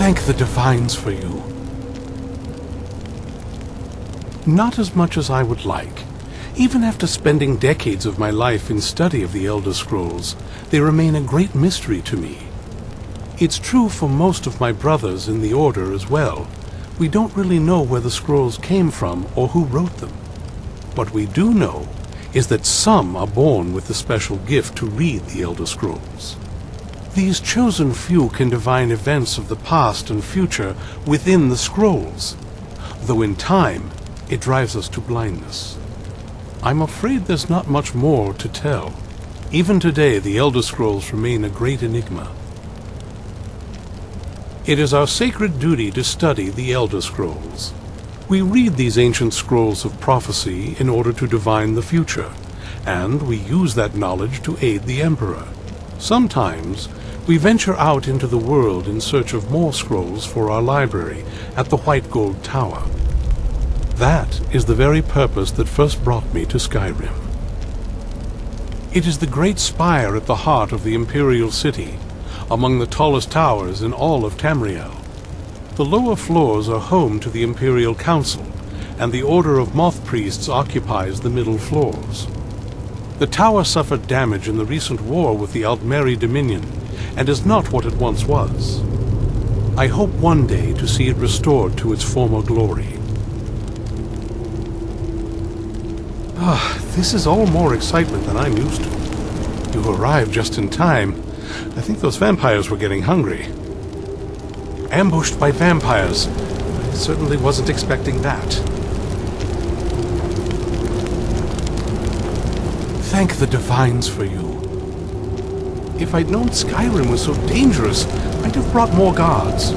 Thank the Divines for you. Not as much as I would like. Even after spending decades of my life in study of the Elder Scrolls, they remain a great mystery to me. It's true for most of my brothers in the Order as well. We don't really know where the scrolls came from or who wrote them. What we do know is that some are born with the special gift to read the Elder Scrolls. These chosen few can divine events of the past and future within the scrolls, though in time it drives us to blindness. I'm afraid there's not much more to tell. Even today, the Elder Scrolls remain a great enigma. It is our sacred duty to study the Elder Scrolls. We read these ancient scrolls of prophecy in order to divine the future, and we use that knowledge to aid the Emperor. Sometimes, we venture out into the world in search of more scrolls for our library at the White Gold Tower. That is the very purpose that first brought me to Skyrim. It is the great spire at the heart of the Imperial City, among the tallest towers in all of Tamriel. The lower floors are home to the Imperial Council, and the Order of Moth Priests occupies the middle floors. The tower suffered damage in the recent war with the Altmeri Dominion, and is not what it once was. I hope one day to see it restored to its former glory. This is all more excitement than I'm used to. You arrived just in time. I think those vampires were getting hungry. Ambushed by vampires. I certainly wasn't expecting that. Thank the Divines for you. If I'd known Skyrim was so dangerous, I'd have brought more guards.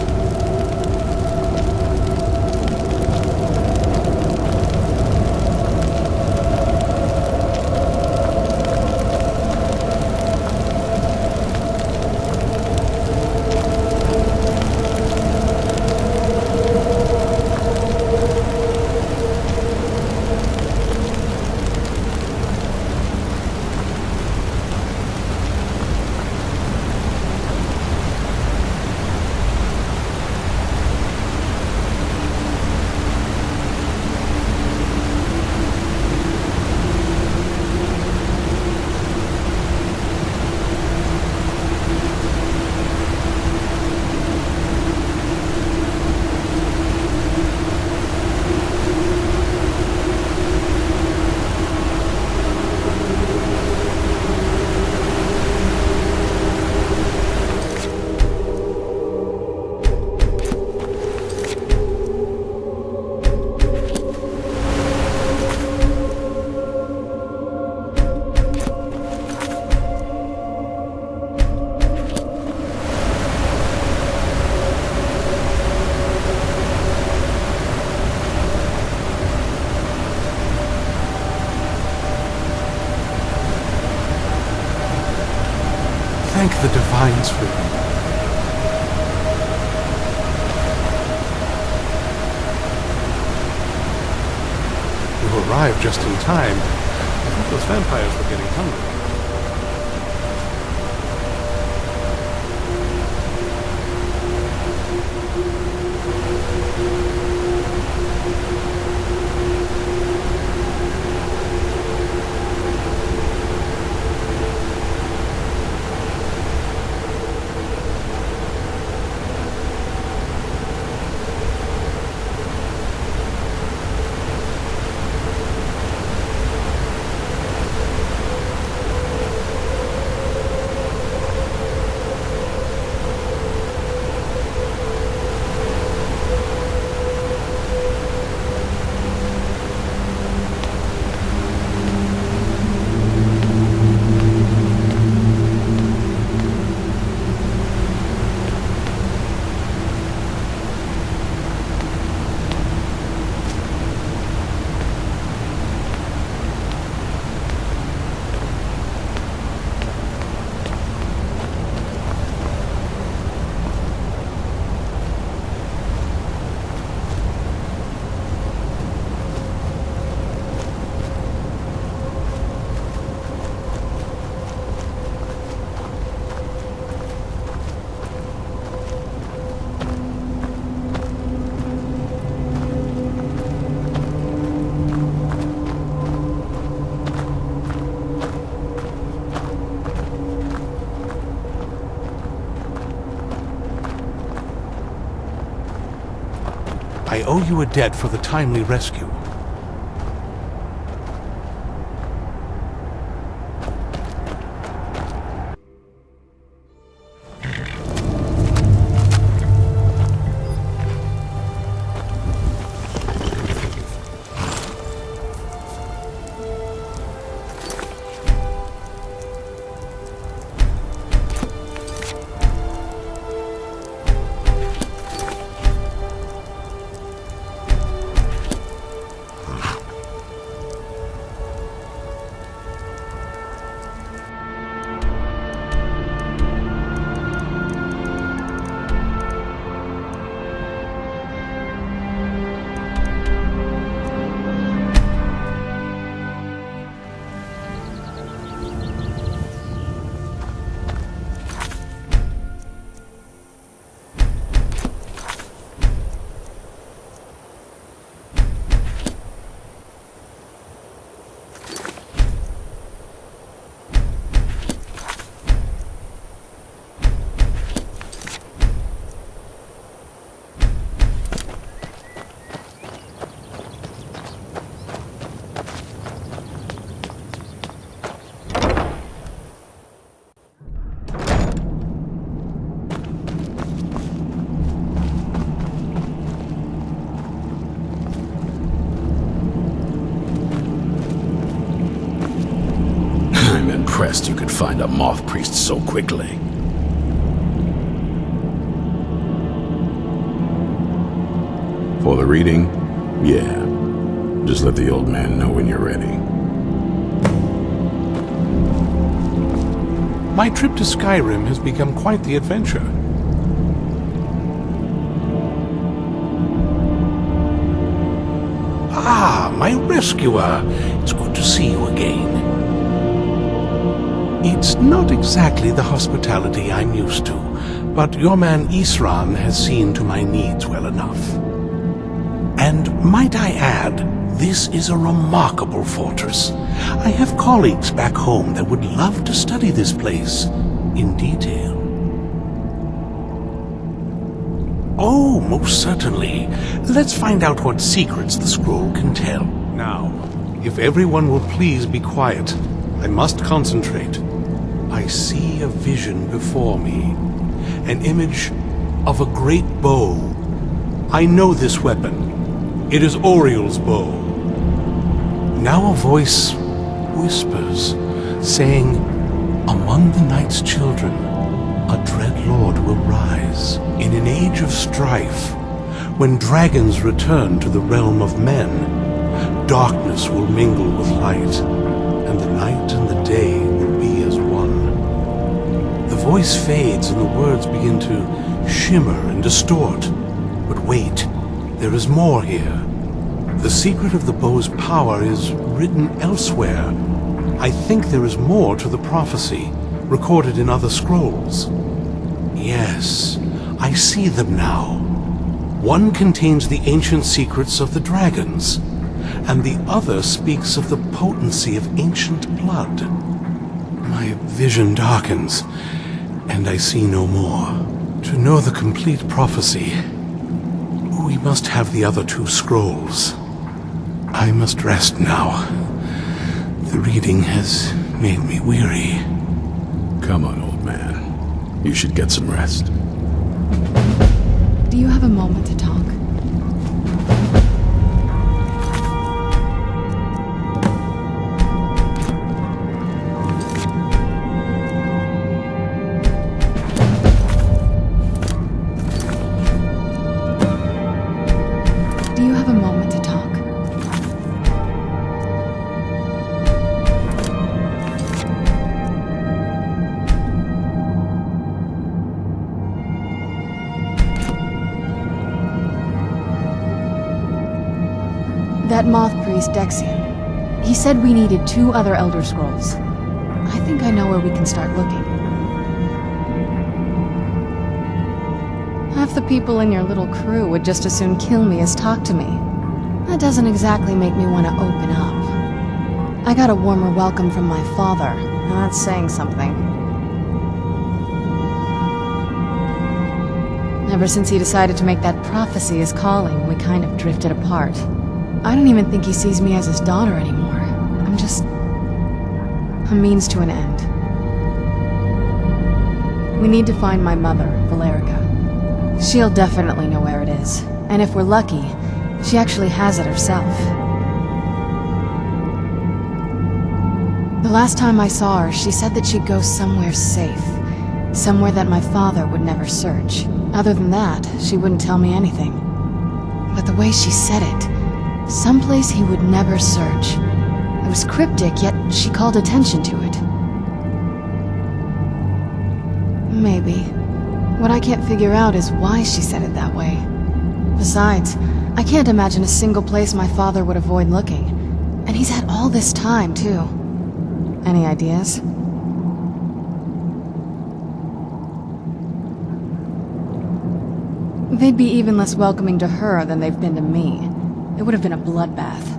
Thank the Divines for you. You arrived just in time. I think those vampires were getting hungry. I owe you a debt for the timely rescue. Impressed you could find a moth priest so quickly. For the reading? Yeah. Just let the old man know when you're ready. My trip to Skyrim has become quite the adventure. Ah, my rescuer! It's good to see you again. It's not exactly the hospitality I'm used to, but your man Isran has seen to my needs well enough. And might I add, this is a remarkable fortress. I have colleagues back home that would love to study this place in detail. Oh, most certainly. Let's find out what secrets the scroll can tell. Now, if everyone will please be quiet, I must concentrate. I see a vision before me, an image of a great bow. I know this weapon. It is Oriel's bow. Now a voice whispers, saying, "Among the night's children, a dread lord will rise. In an age of strife, when dragons return to the realm of men, darkness will mingle with light, and the night and the day will be as one." The voice fades and the words begin to shimmer and distort. But wait, there is more here. The secret of the bow's power is written elsewhere. I think there is more to the prophecy, recorded in other scrolls. Yes, I see them now. One contains the ancient secrets of the dragons, and the other speaks of the potency of ancient blood. My vision darkens, and I see no more. To know the complete prophecy, we must have the other two scrolls. I must rest now. The reading has made me weary. Come on, old man. You should get some rest. Do you have a moment to talk? Do you have a moment to talk? That moth priest, Dexian. He said we needed 2 other Elder Scrolls. I think I know where we can start looking. Half the people in your little crew would just as soon kill me as talk to me. That doesn't exactly make me want to open up. I got a warmer welcome from my father, and that's saying something. Ever since he decided to make that prophecy his calling, we kind of drifted apart. I don't even think he sees me as his daughter anymore. I'm just a means to an end. We need to find my mother, Valerica. She'll definitely know where it is, and if we're lucky, she actually has it herself. The last time I saw her, she said that she'd go somewhere safe. Somewhere that my father would never search. Other than that, she wouldn't tell me anything. But the way she said it, someplace he would never search. It was cryptic, yet she called attention to it. Maybe. What I can't figure out is why she said it that way. Besides, I can't imagine a single place my father would avoid looking. And he's had all this time, too. Any ideas? They'd be even less welcoming to her than they've been to me. It would have been a bloodbath.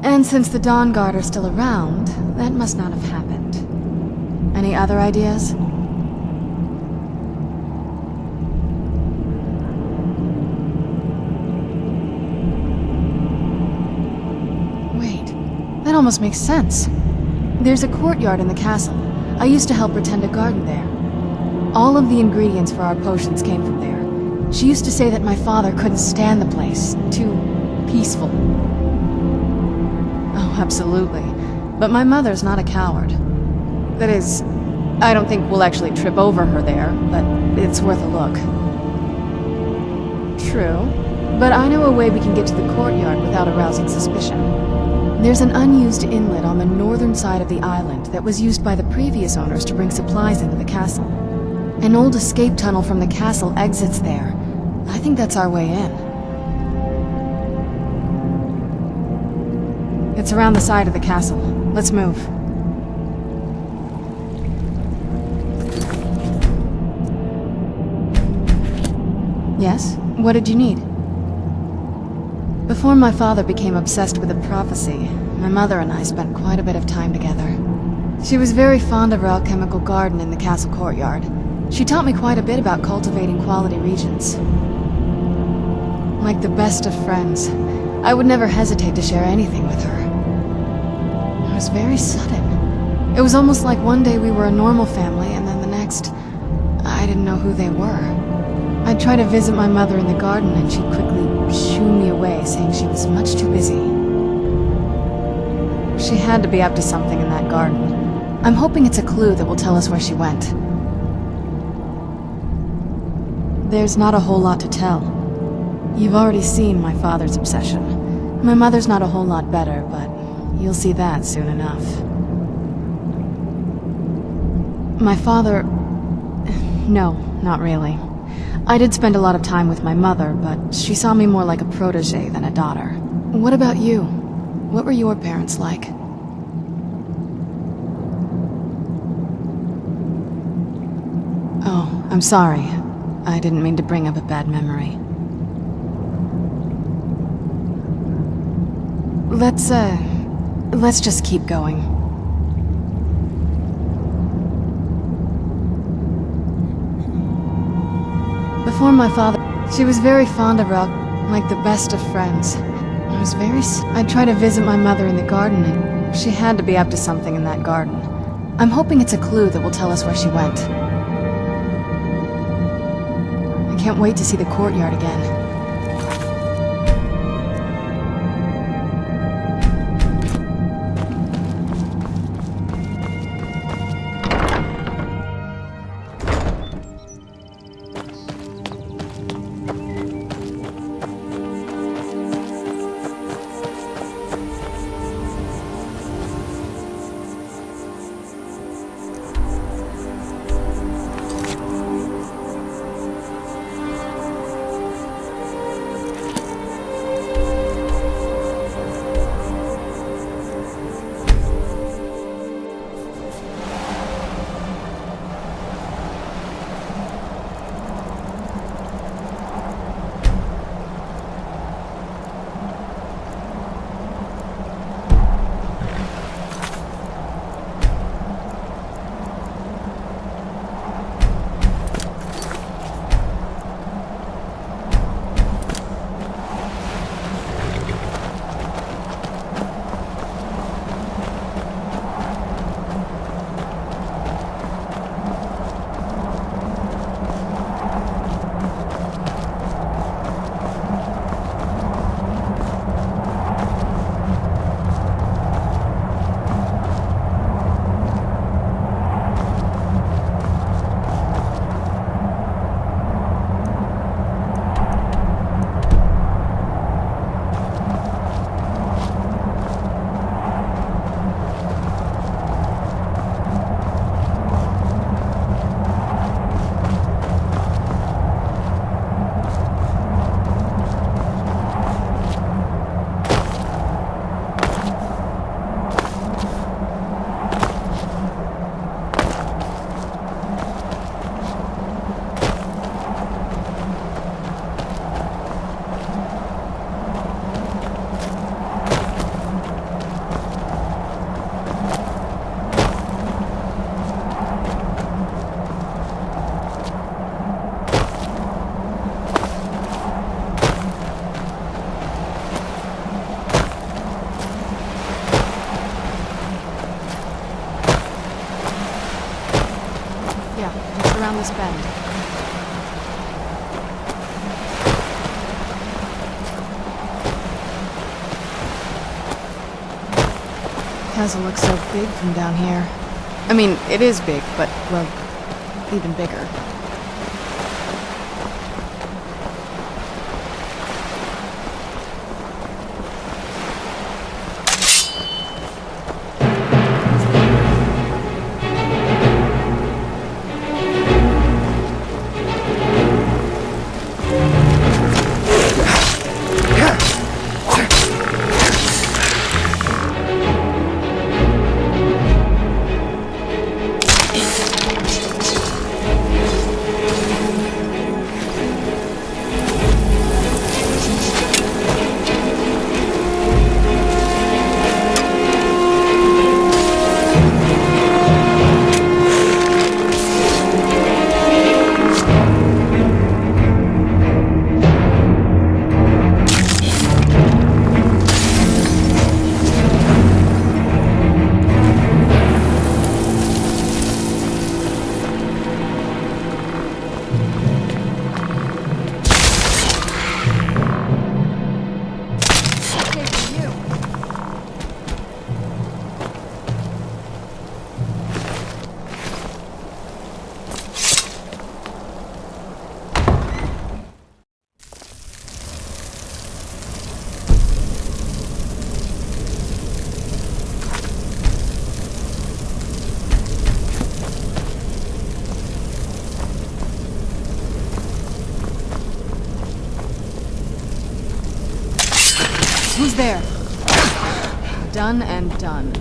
And since the Dawnguard are still around, that must not have happened. Any other ideas? Wait, that almost makes sense. There's a courtyard in the castle. I used to help her tend a garden there. All of the ingredients for our potions came from there. She used to say that my father couldn't stand the place. Too peaceful. Oh, absolutely. But my mother's not a coward. That is, I don't think we'll actually trip over her there, but it's worth a look. True. But I know a way we can get to the courtyard without arousing suspicion. There's an unused inlet on the northern side of the island that was used by the previous owners to bring supplies into the castle. An old escape tunnel from the castle exits there. I think that's our way in. It's around the side of the castle. Let's move. Yes? What did you need? Before my father became obsessed with the prophecy, my mother and I spent quite a bit of time together. She was very fond of her alchemical garden in the castle courtyard. She taught me quite a bit about cultivating quality regions. Like the best of friends, I would never hesitate to share anything with her. It was very sudden. It was almost like one day we were a normal family, and then the next, I didn't know who they were. I'd try to visit my mother in the garden, and she'd quickly shoo me away, saying she was much too busy. She had to be up to something in that garden. I'm hoping it's a clue that will tell us where she went. There's not a whole lot to tell. You've already seen my father's obsession. My mother's not a whole lot better, but you'll see that soon enough. My father... No, not really. I did spend a lot of time with my mother, but she saw me more like a protege than a daughter. What about you? What were your parents like? Oh, I'm sorry. I didn't mean to bring up a bad memory. Let's just keep going. Before my father, she was very fond of her, like the best of friends. I'd try to visit my mother in the garden, and she had to be up to something in that garden. I'm hoping it's a clue that will tell us where she went. I can't wait to see the courtyard again. around this bend. Castle looks so big from down here. I mean, it is big, but, well, even bigger. Who's there? Done and done.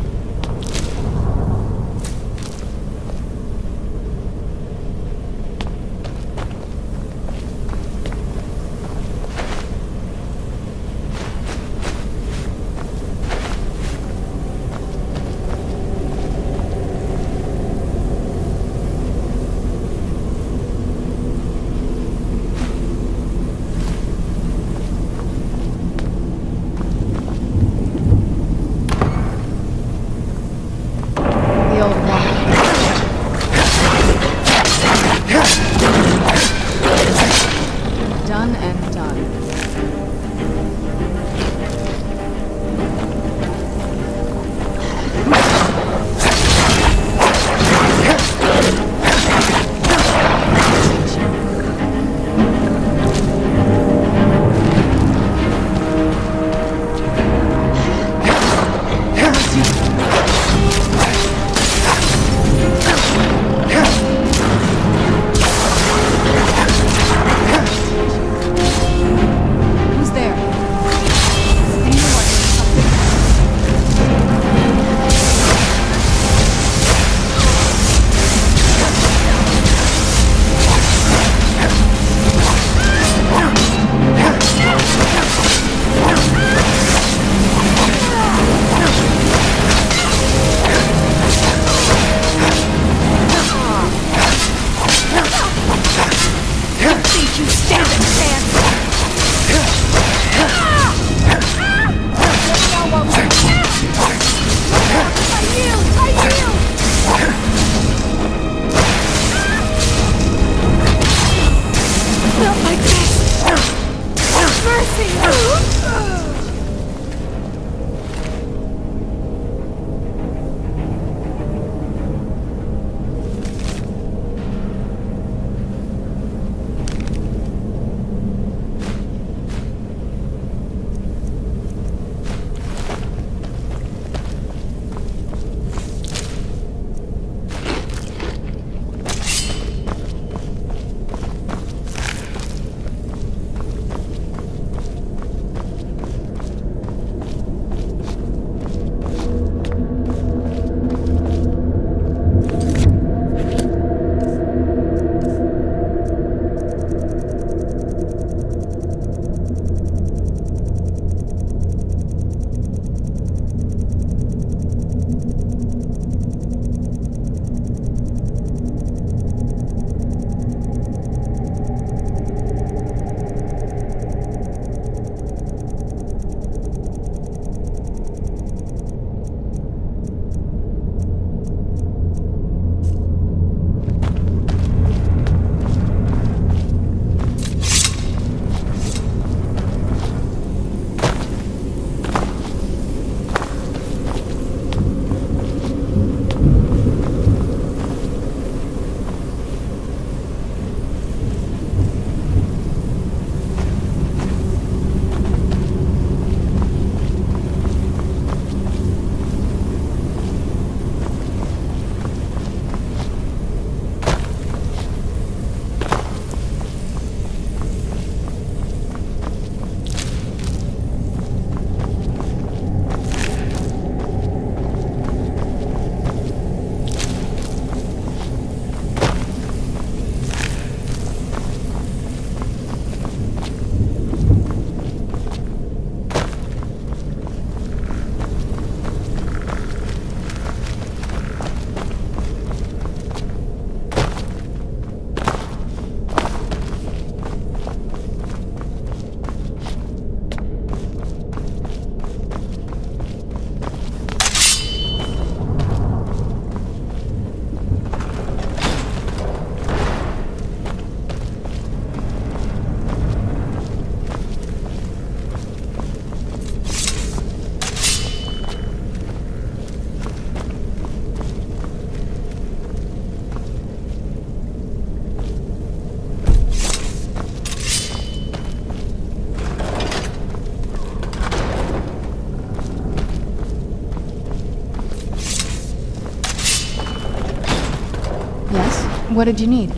What did you need?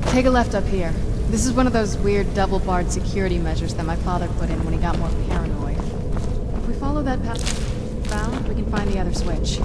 Take a left up here. This is one of those weird double-barred security measures that my father put in when he got more paranoid. If we follow that path found, we can find the other switch.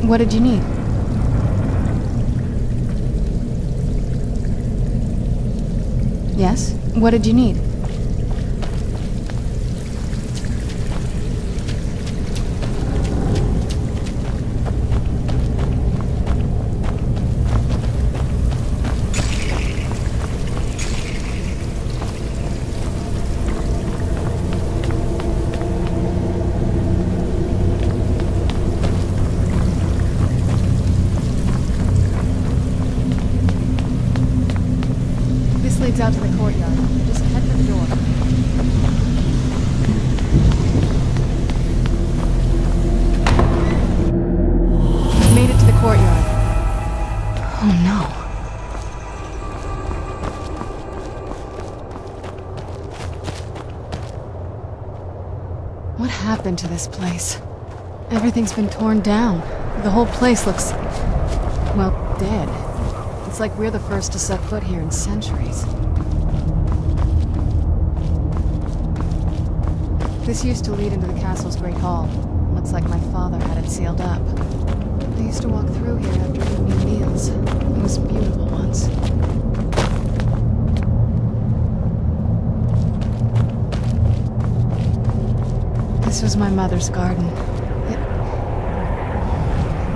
What did you need? Yes? What did you need? This leads out to the courtyard. Just head for the door. Made it to the courtyard. Oh no. What happened to this place? Everything's been torn down. The whole place looks, well, dead. It's like we're the first to set foot here in centuries. This used to lead into the castle's great hall. Looks like my father had it sealed up. I used to walk through here after evening meals. It was beautiful once. This was my mother's garden.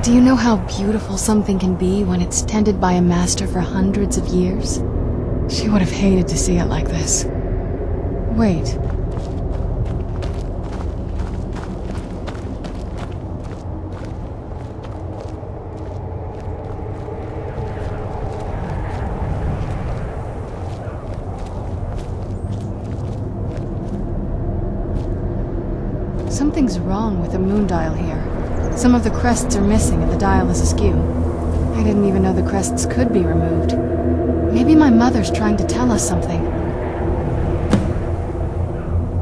Do you know how beautiful something can be when it's tended by a master for hundreds of years? She would have hated to see it like this. Wait. Something's wrong with the moon dial here. Some of the crests are missing and the dial is askew. I didn't even know the crests could be removed. Maybe my mother's trying to tell us something.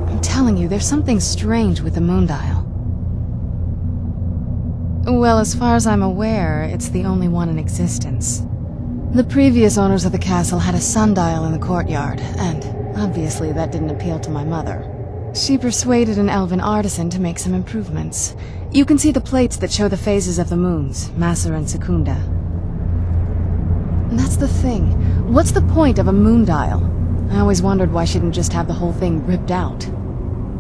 I'm telling you, there's something strange with the moon dial. Well, as far as I'm aware, it's the only one in existence. The previous owners of the castle had a sundial in the courtyard, and obviously that didn't appeal to my mother. She persuaded an elven artisan to make some improvements. You can see the plates that show the phases of the moons, Maser and Secunda. That's the thing. What's the point of a moon dial? I always wondered why she didn't just have the whole thing ripped out.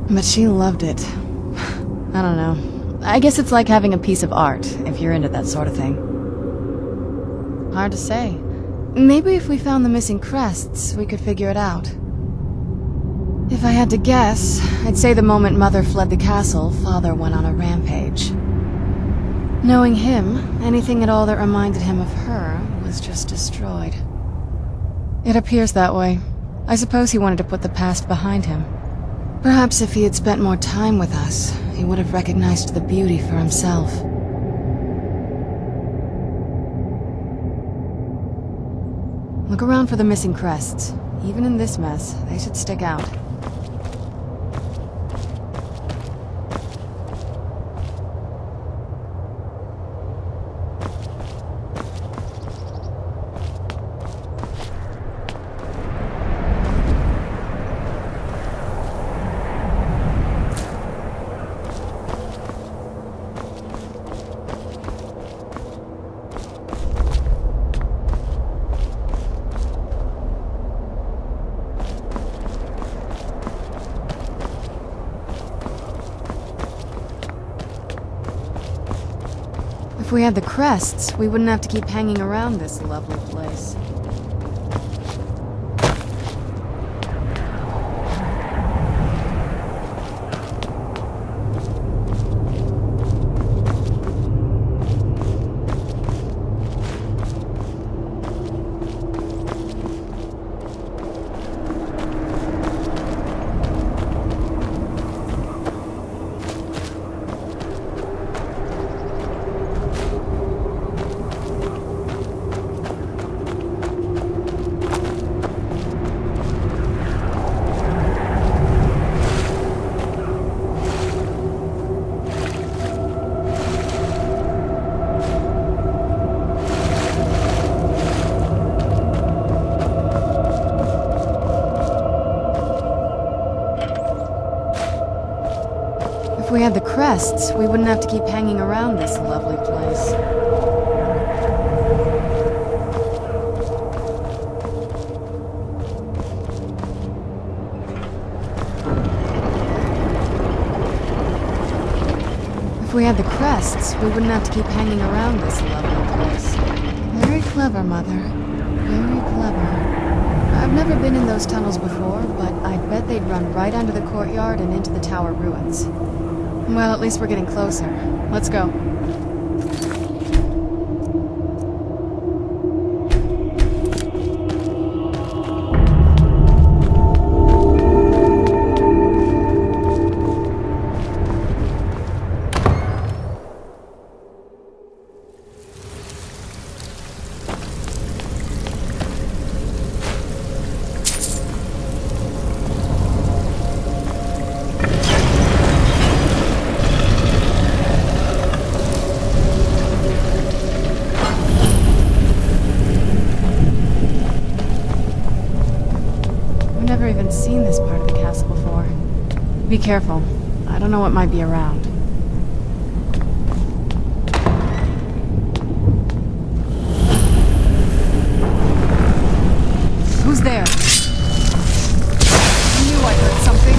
But she loved it. I don't know. I guess it's like having a piece of art, if you're into that sort of thing. Hard to say. Maybe if we found the missing crests, we could figure it out. If I had to guess, I'd say the moment Mother fled the castle, Father went on a rampage. Knowing him, anything at all that reminded him of her was just destroyed. It appears that way. I suppose he wanted to put the past behind him. Perhaps if he had spent more time with us, he would have recognized the beauty for himself. Look around for the missing crests. Even in this mess, they should stick out. If we had the crests, we wouldn't have to keep hanging around this lovely place. crests, we wouldn't have to keep hanging around this lovely place. If we had the crests, we wouldn't have to keep hanging around this lovely place. Very clever, Mother. Very clever. I've never been in those tunnels before, but I'd bet they'd run right under the courtyard and into the tower ruins. Well, at least we're getting closer. Let's go. Seen this part of the castle before. Be careful. I don't know what might be around. Who's there? I knew I heard something.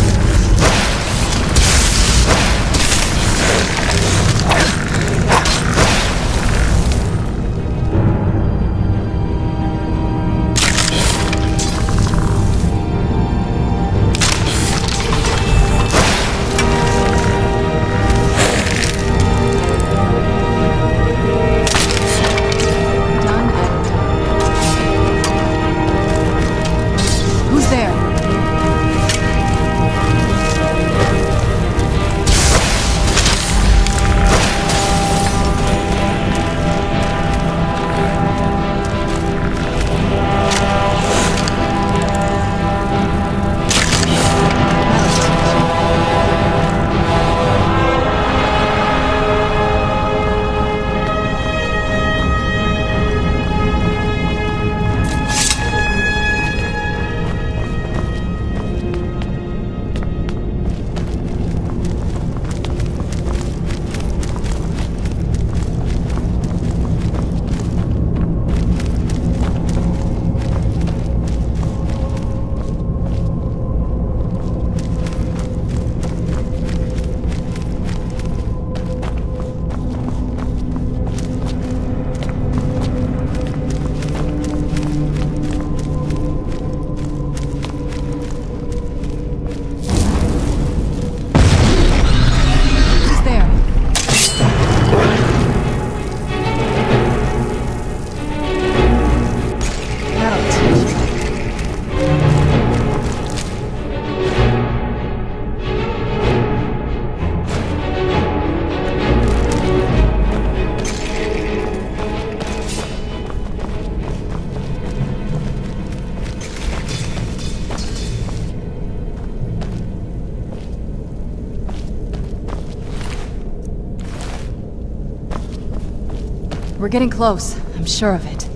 We're getting close. I'm sure of it.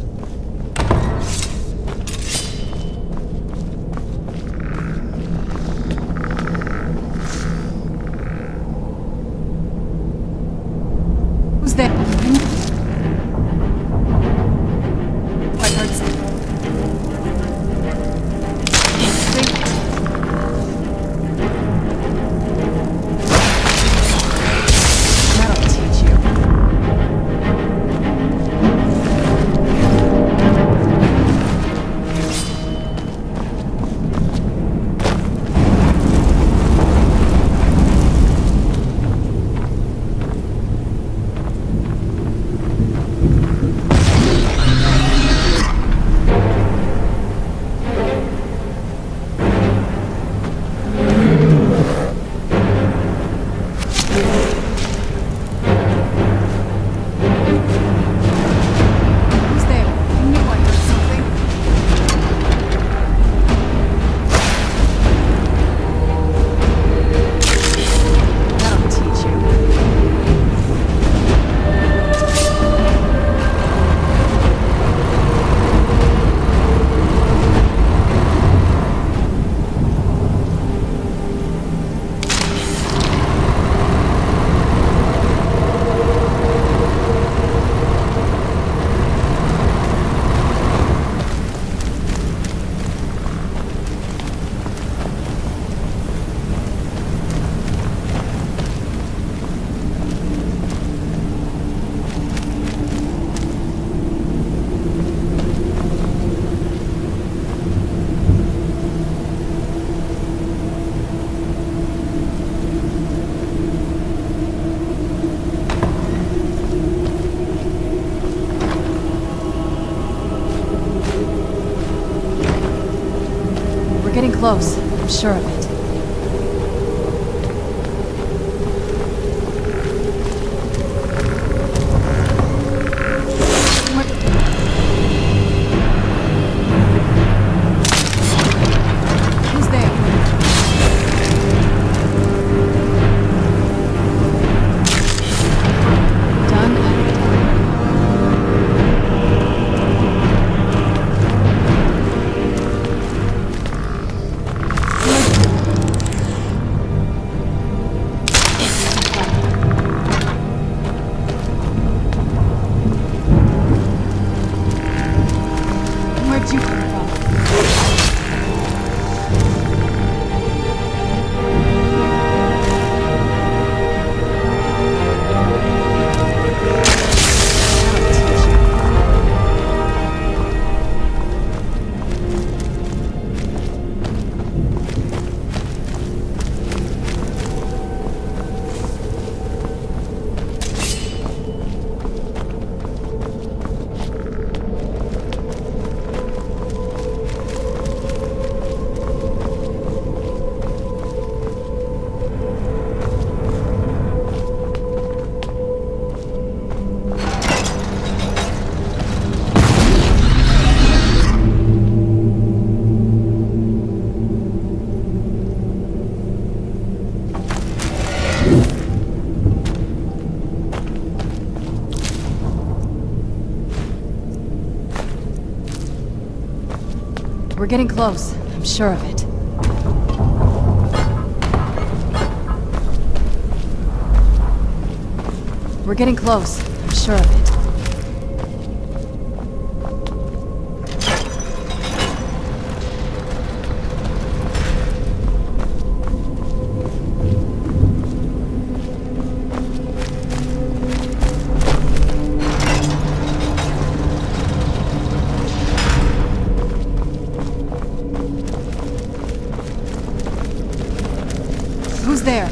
Who's there? I heard something. That'll teach you. close. I'm sure of it. Who's there? Done and done. Where'd you come from? We're getting close. I'm sure of it. We're getting close. I'm sure of it. Who's there?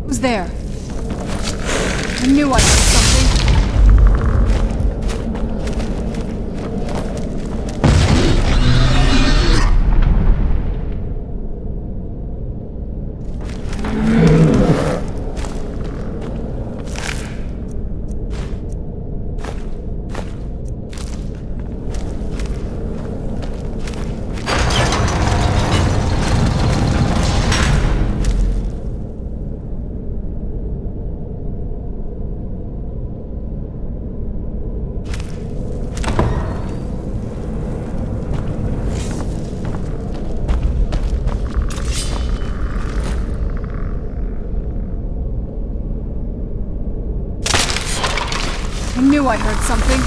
Who's there? I knew I heard something. I knew I heard something.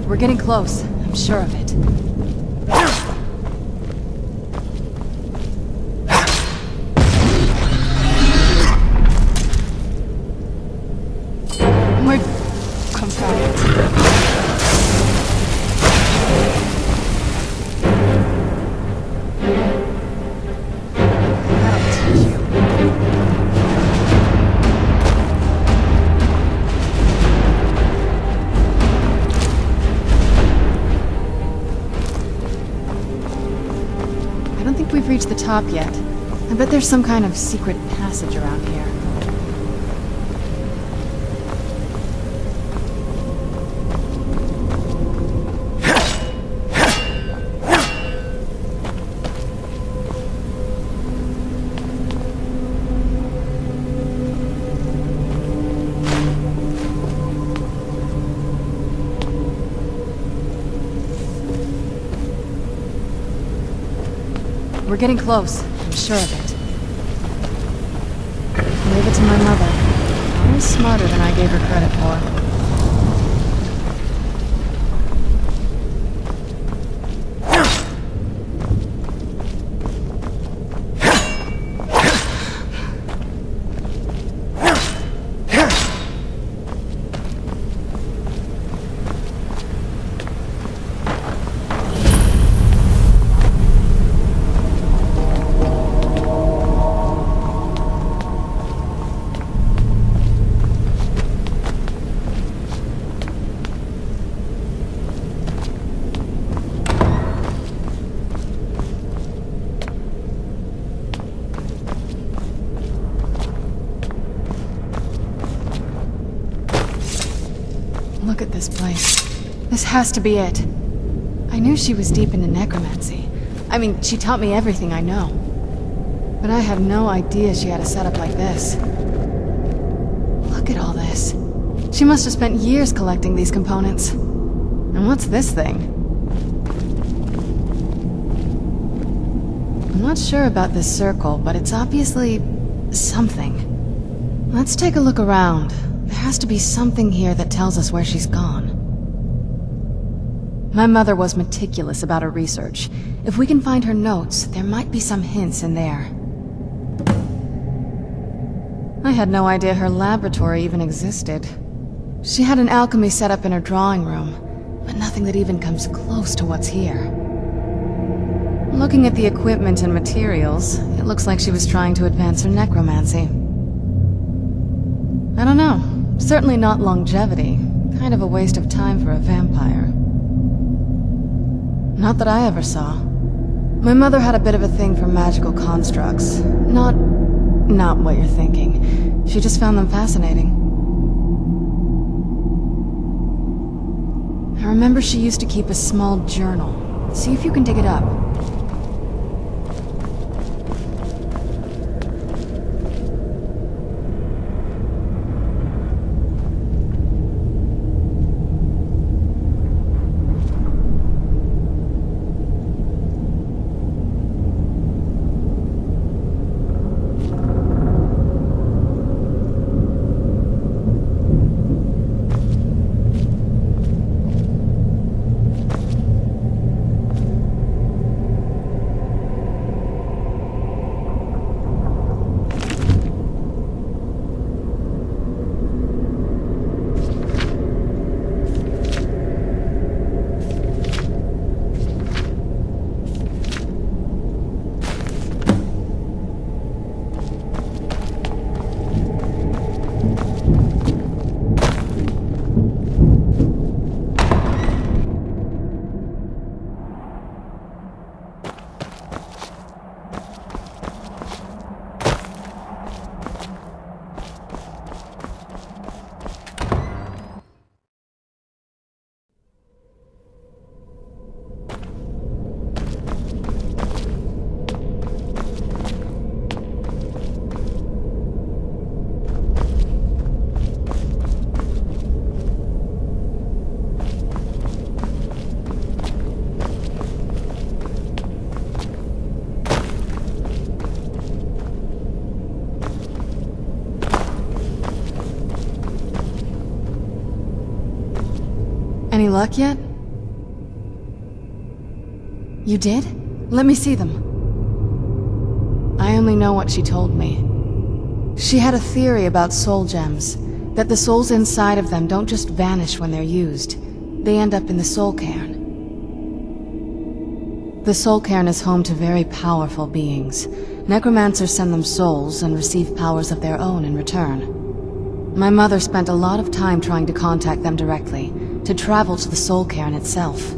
We're getting close. I'm sure of it. We're... confounded. We've reached the top yet. I bet there's some kind of secret passage around here. We're getting close. I'm sure of it. Leave it to my mother. Always smarter than I gave her credit for. Look at this place. This has to be it. I knew she was deep into necromancy. I mean, she taught me everything I know. But I had no idea she had a setup like this. Look at all this. She must have spent years collecting these components. And what's this thing? I'm not sure about this circle, but it's obviously something. Let's take a look around. There has to be something here that tells us where she's gone. My mother was meticulous about her research. If we can find her notes, there might be some hints in there. I had no idea her laboratory even existed. She had an alchemy set up in her drawing room, but nothing that even comes close to what's here. Looking at the equipment and materials, it looks like she was trying to advance her necromancy. I don't know. Certainly not longevity. Kind of a waste of time for a vampire. Not that I ever saw. My mother had a bit of a thing for magical constructs. Not what you're thinking. She just found them fascinating. I remember she used to keep a small journal. See if you can dig it up. Any luck yet? You did? Let me see them. I only know what she told me. She had a theory about soul gems, that the souls inside of them don't just vanish when they're used. They end up in the soul cairn. The soul cairn is home to very powerful beings. Necromancers send them souls and receive powers of their own in return. My mother spent a lot of time trying to contact them directly, to travel to the soul cairn itself.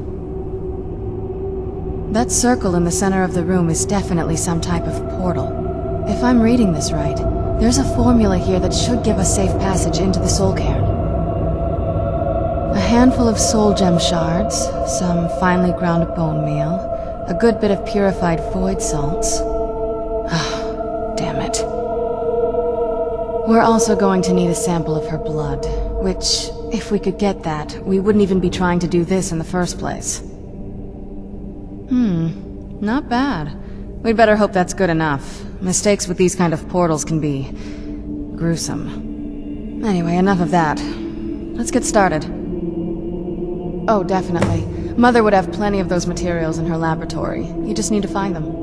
That circle in the center of the room is definitely some type of portal. If I'm reading this right, there's a formula here that should give us safe passage into the soul cairn. A handful of soul gem shards, some finely ground bone meal, a good bit of purified void salts. Ah, damn it. We're also going to need a sample of her blood, which, if we could get that, we wouldn't even be trying to do this in the first place. Not bad. We'd better hope that's good enough. Mistakes with these kind of portals can be gruesome. Anyway, enough of that. Let's get started. Oh, definitely. Mother would have plenty of those materials in her laboratory. You just need to find them.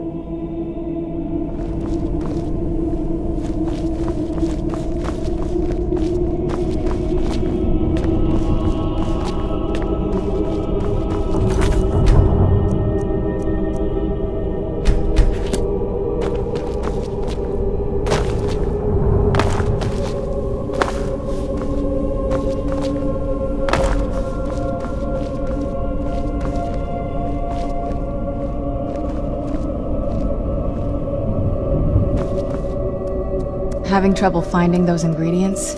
Having trouble finding those ingredients?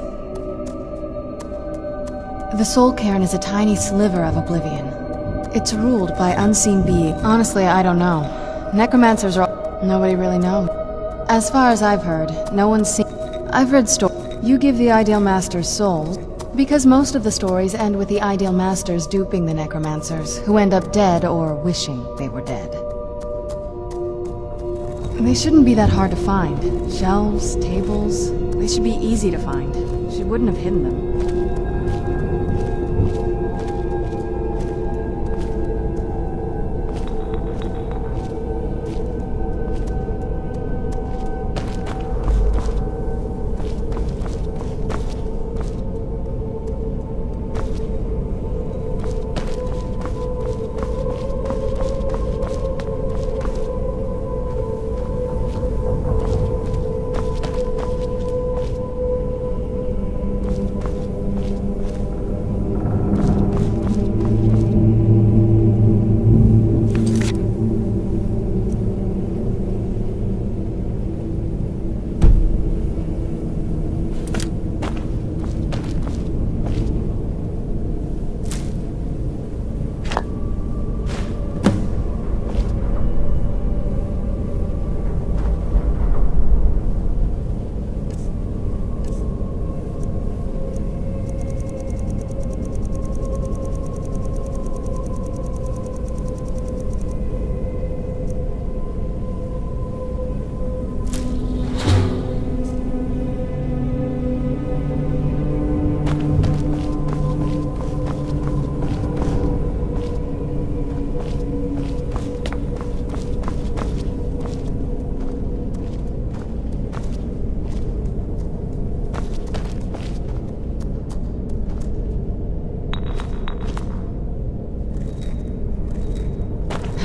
The soul cairn is a tiny sliver of oblivion. It's ruled by unseen beings. Honestly, I don't know. Necromancers are... Nobody really knows. As far as I've heard, no one's seen... I've read stories. You give the Ideal Masters souls, because most of the stories end with the Ideal Masters duping the Necromancers, who end up dead or wishing they were dead. They shouldn't be that hard to find. Shelves, tables, they should be easy to find. She wouldn't have hidden them.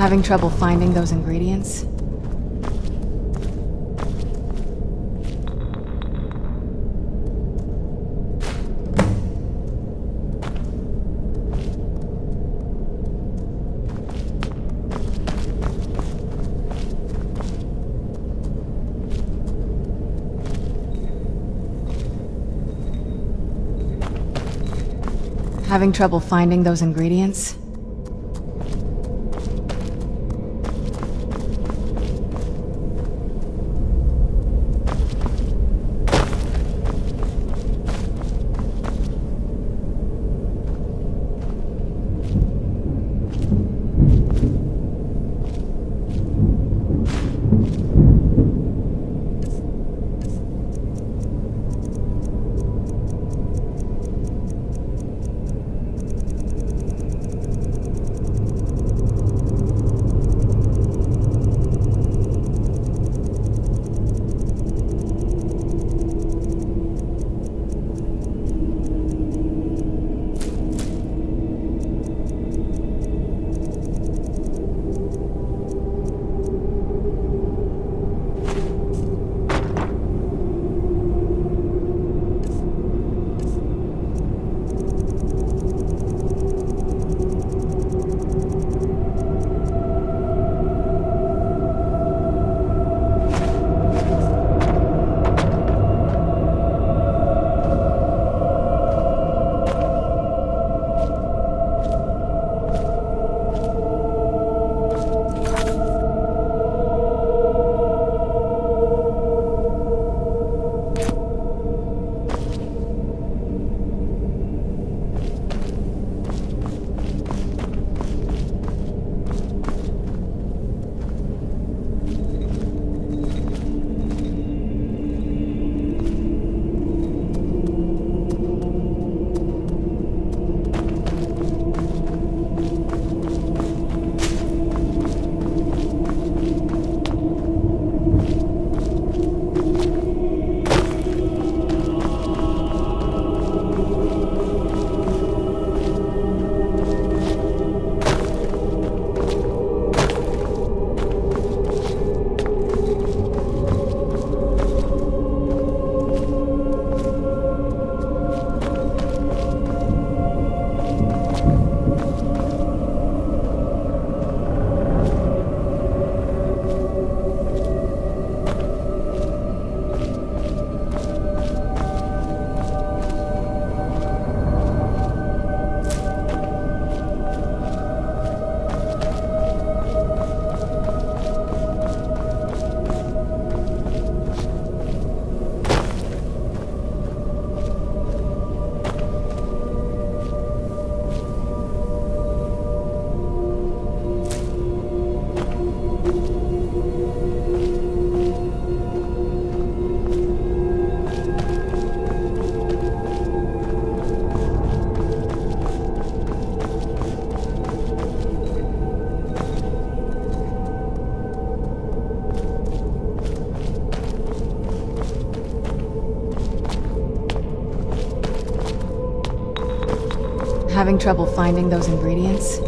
Having trouble finding those ingredients? Having trouble finding those ingredients? having trouble finding those ingredients?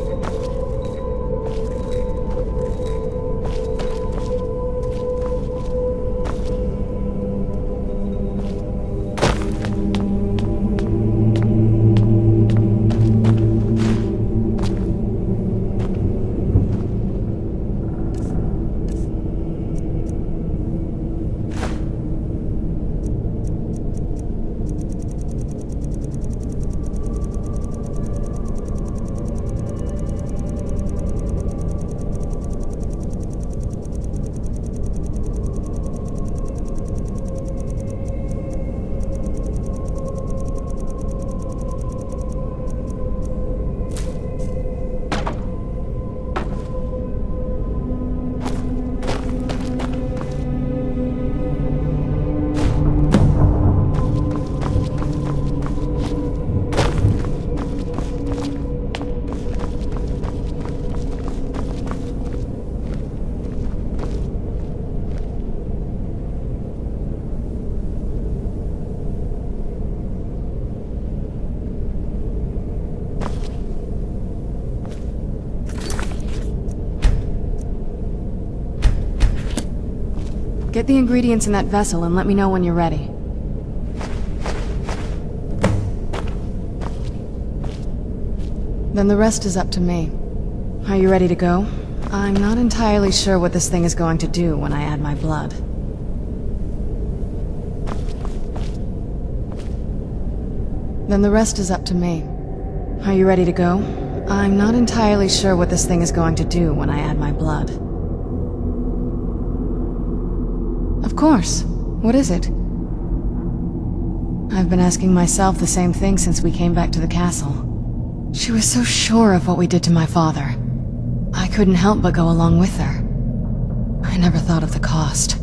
Get the ingredients in that vessel and let me know when you're ready. Then the rest is up to me. Are you ready to go? I'm not entirely sure what this thing is going to do when I add my blood. Then the rest is up to me. Are you ready to go? I'm not entirely sure what this thing is going to do when I add my blood. Of course. What is it? I've been asking myself the same thing since we came back to the castle. She was so sure of what we did to my father. I couldn't help but go along with her. I never thought of the cost.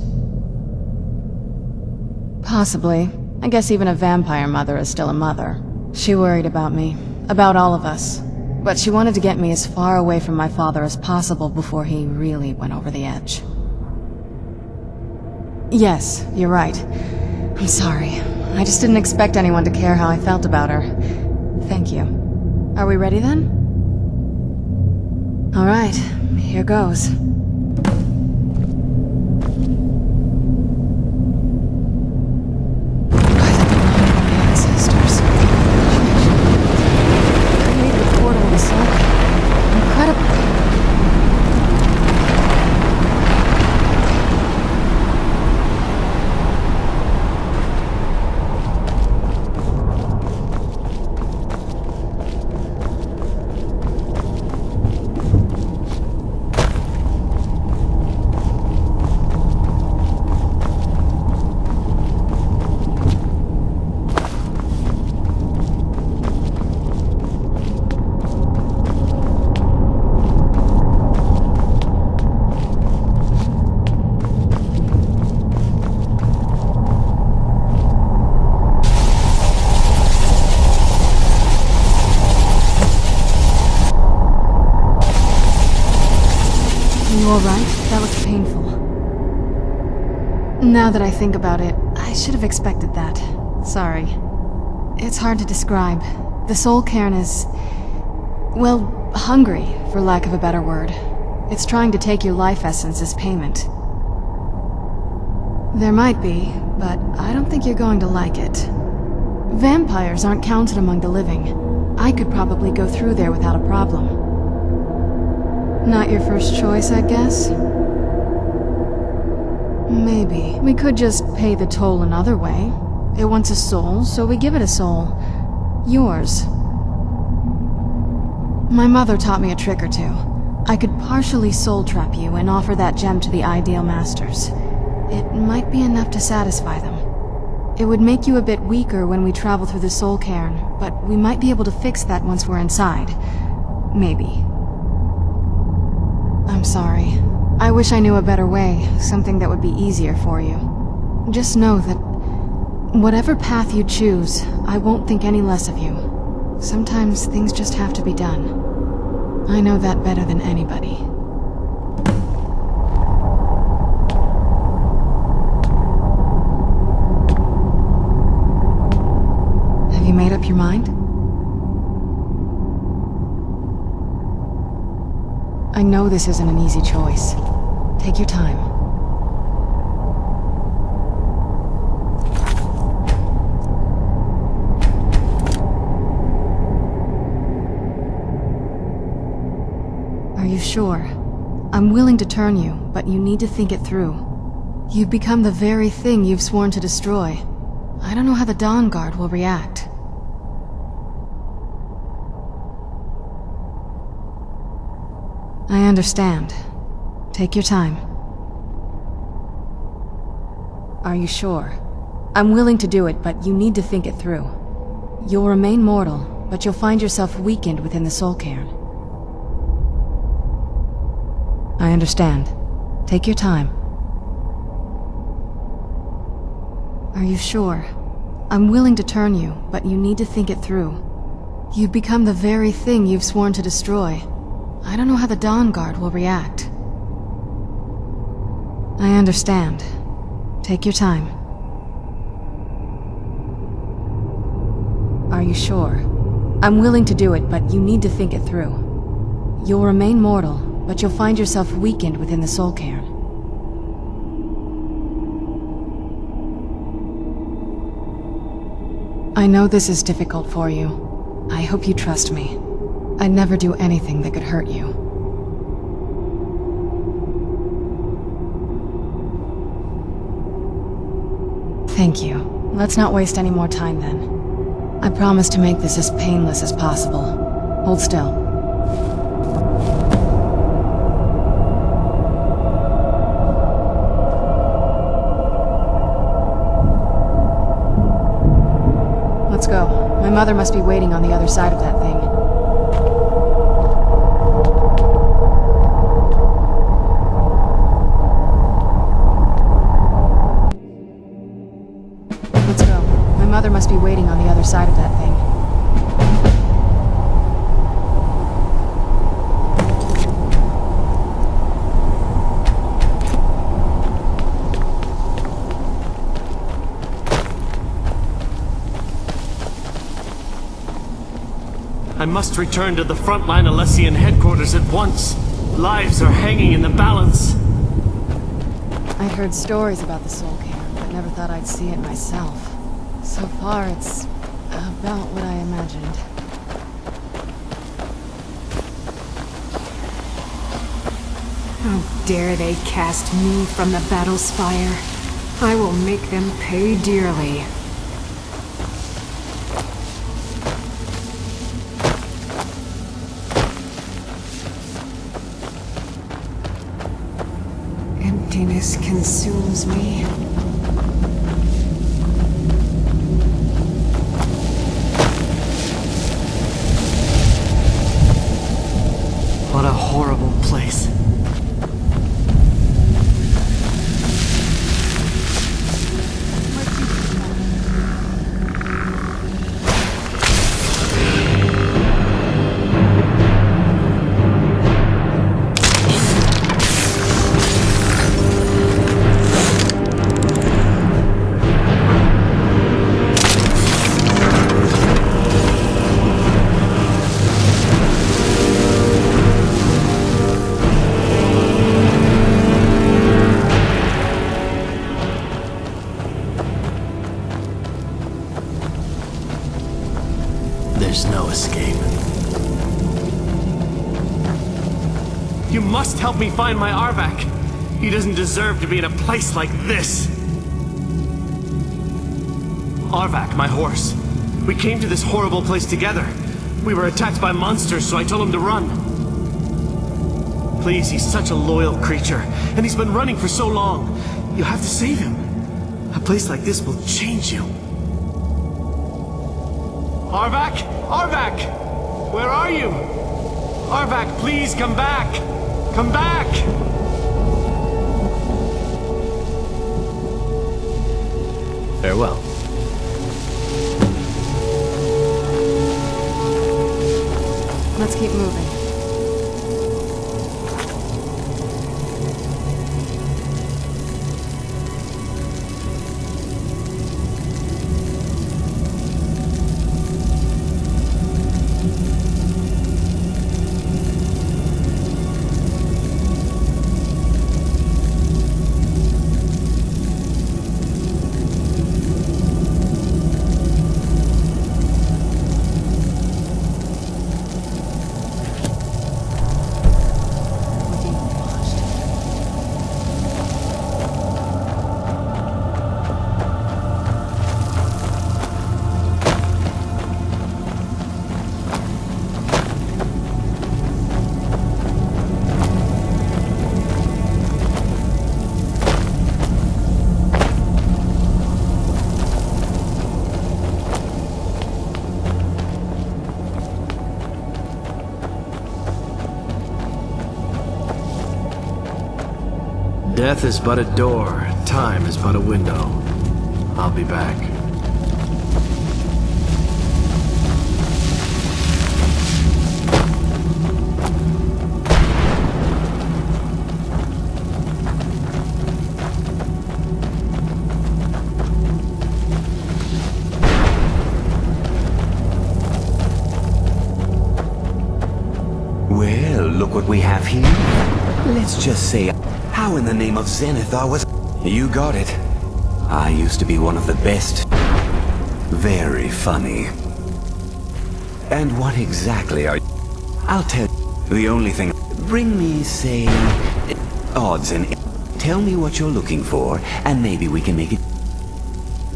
Possibly. I guess even a vampire mother is still a mother. She worried about me. About all of us. But she wanted to get me as far away from my father as possible before he really went over the edge. Yes, you're right. I'm sorry. I just didn't expect anyone to care how I felt about her. Thank you. Are we ready then? All right, here goes. Ancestors. Created a portal in the soul. Incredible. Alright, that was painful. Now that I think about it, I should have expected that. Sorry. It's hard to describe. The soul cairn is... well, hungry, for lack of a better word. It's trying to take your life essence as payment. There might be, but I don't think you're going to like it. Vampires aren't counted among the living. I could probably go through there without a problem. Not your first choice, I guess? Maybe. We could just pay the toll another way. It wants a soul, so we give it a soul. Yours. My mother taught me a trick or two. I could partially soul trap you and offer that gem to the Ideal Masters. It might be enough to satisfy them. It would make you a bit weaker when we travel through the soul cairn, but we might be able to fix that once we're inside. Maybe. I'm sorry. I wish I knew a better way, something that would be easier for you. Just know that whatever path you choose, I won't think any less of you. Sometimes things just have to be done. I know that better than anybody. Have you made up your mind? I know this isn't an easy choice. Take your time. Are you sure? I'm willing to turn you, but you need to think it through. You've become the very thing you've sworn to destroy. I don't know how the Dawnguard will react. I understand. Take your time. Are you sure? I'm willing to do it, but you need to think it through. You'll remain mortal, but you'll find yourself weakened within the soul cairn. I understand. Take your time. Are you sure? I'm willing to turn you, but you need to think it through. You've become the very thing you've sworn to destroy. I don't know how the Dawnguard will react. I understand. Take your time. Are you sure? I'm willing to do it, but you need to think it through. You'll remain mortal, but you'll find yourself weakened within the soul cairn. I know this is difficult for you. I hope you trust me. I'd never do anything that could hurt you. Thank you. Let's not waste any more time then. I promise to make this as painless as possible. Hold still. Let's go. My mother must be waiting on the other side of that thing. Let's go. My mother must be waiting on the other side of that thing. I must return to the frontline Alessian headquarters at once. Lives are hanging in the balance. I'd heard stories about the Soul Cairn, but never thought I'd see it myself. So far, it's about what I imagined. How dare they cast me from the battle spire? I will make them pay dearly. Emptiness consumes me. What a horrible place. There's no escape. You must help me find my Arvak. He doesn't deserve to be in a place like this. Arvak, my horse. We came to this horrible place together. We were attacked by monsters, so I told him to run. Please, he's such a loyal creature, and he's been running for so long. You have to save him. A place like this will change you. Arvak! Arvak! Where are you? Arvak, please come back! Come back! Farewell. Let's keep moving. Death is but a door, time is but a window. I'll be back. Well, look what we have here. Let's just say, how in the name of Zenithar was... You got it. I used to be one of the best. Very funny. And what exactly are you... I'll tell you. The only thing... Bring me, say... odds and... Tell me what you're looking for, and maybe we can make it...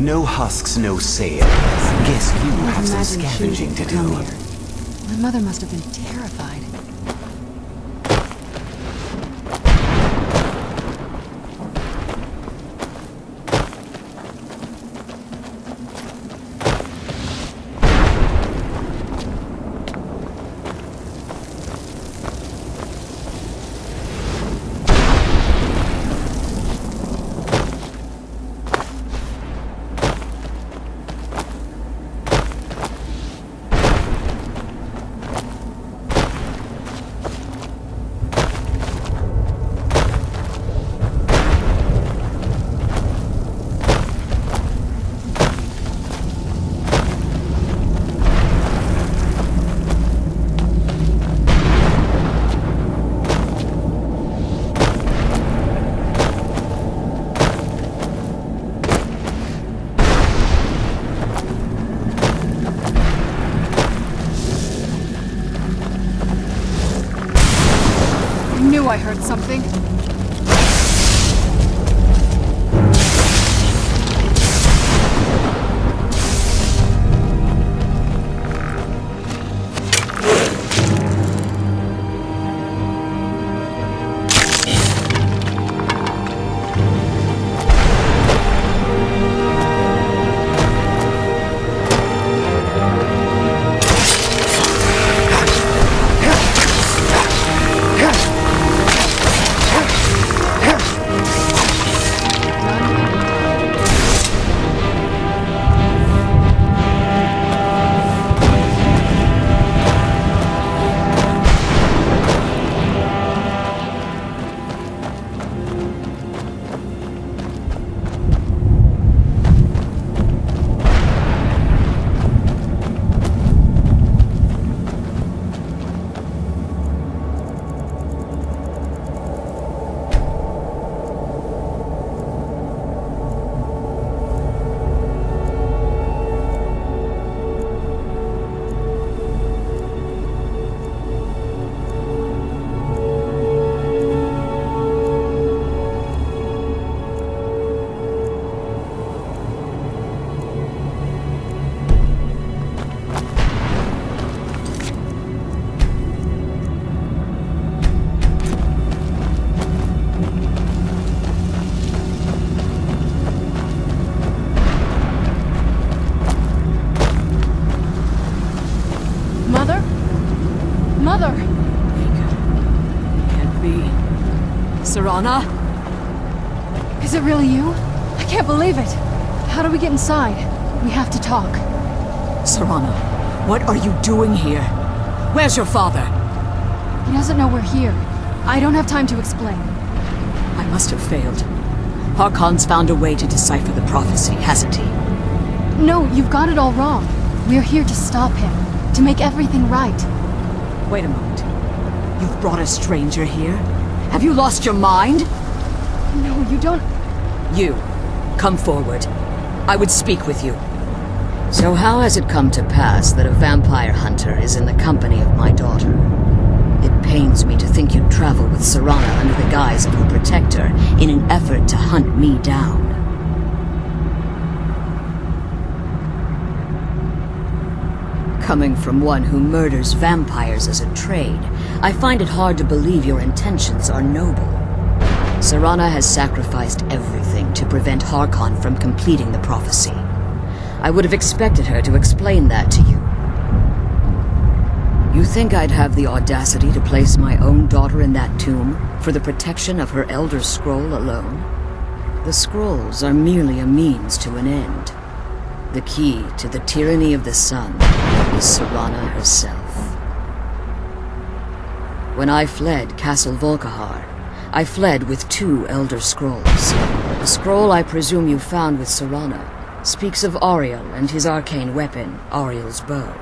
No husks, no sale. Guess you have some scavenging to do. My mother must have been terrified. I heard something. Serana? Is it really you? I can't believe it. How do we get inside? We have to talk. Serana, what are you doing here? Where's your father? He doesn't know we're here. I don't have time to explain. I must have failed. Harkon's found a way to decipher the prophecy, hasn't he? No, you've got it all wrong. We're here to stop him, to make everything right. Wait a moment. You've brought a stranger here? Have you lost your mind? No, you don't... You, come forward. I would speak with you. So how has it come to pass that a vampire hunter is in the company of my daughter? It pains me to think you'd travel with Serana under the guise of her protector in an effort to hunt me down. Coming from one who murders vampires as a trade, I find it hard to believe your intentions are noble. Serana has sacrificed everything to prevent Harkon from completing the prophecy. I would have expected her to explain that to you. You think I'd have the audacity to place my own daughter in that tomb for the protection of her Elder Scroll alone? The scrolls are merely a means to an end. The key to the tyranny of the sun is Serana herself. When I fled Castle Volkihar, I fled with 2 Elder Scrolls. The scroll I presume you found with Serana speaks of Auriel and his arcane weapon, Auriel's bow.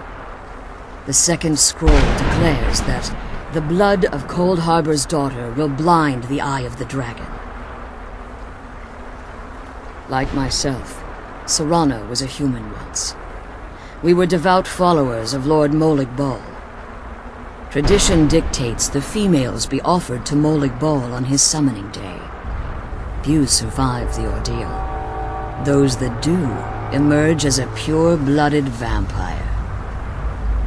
The second scroll declares that the blood of Cold Harbor's daughter will blind the eye of the dragon. Like myself, Serana was a human once. We were devout followers of Lord Molig Bal. Tradition dictates the females be offered to Molig Bal on his summoning day. Few survive the ordeal. Those that do emerge as a pure-blooded vampire.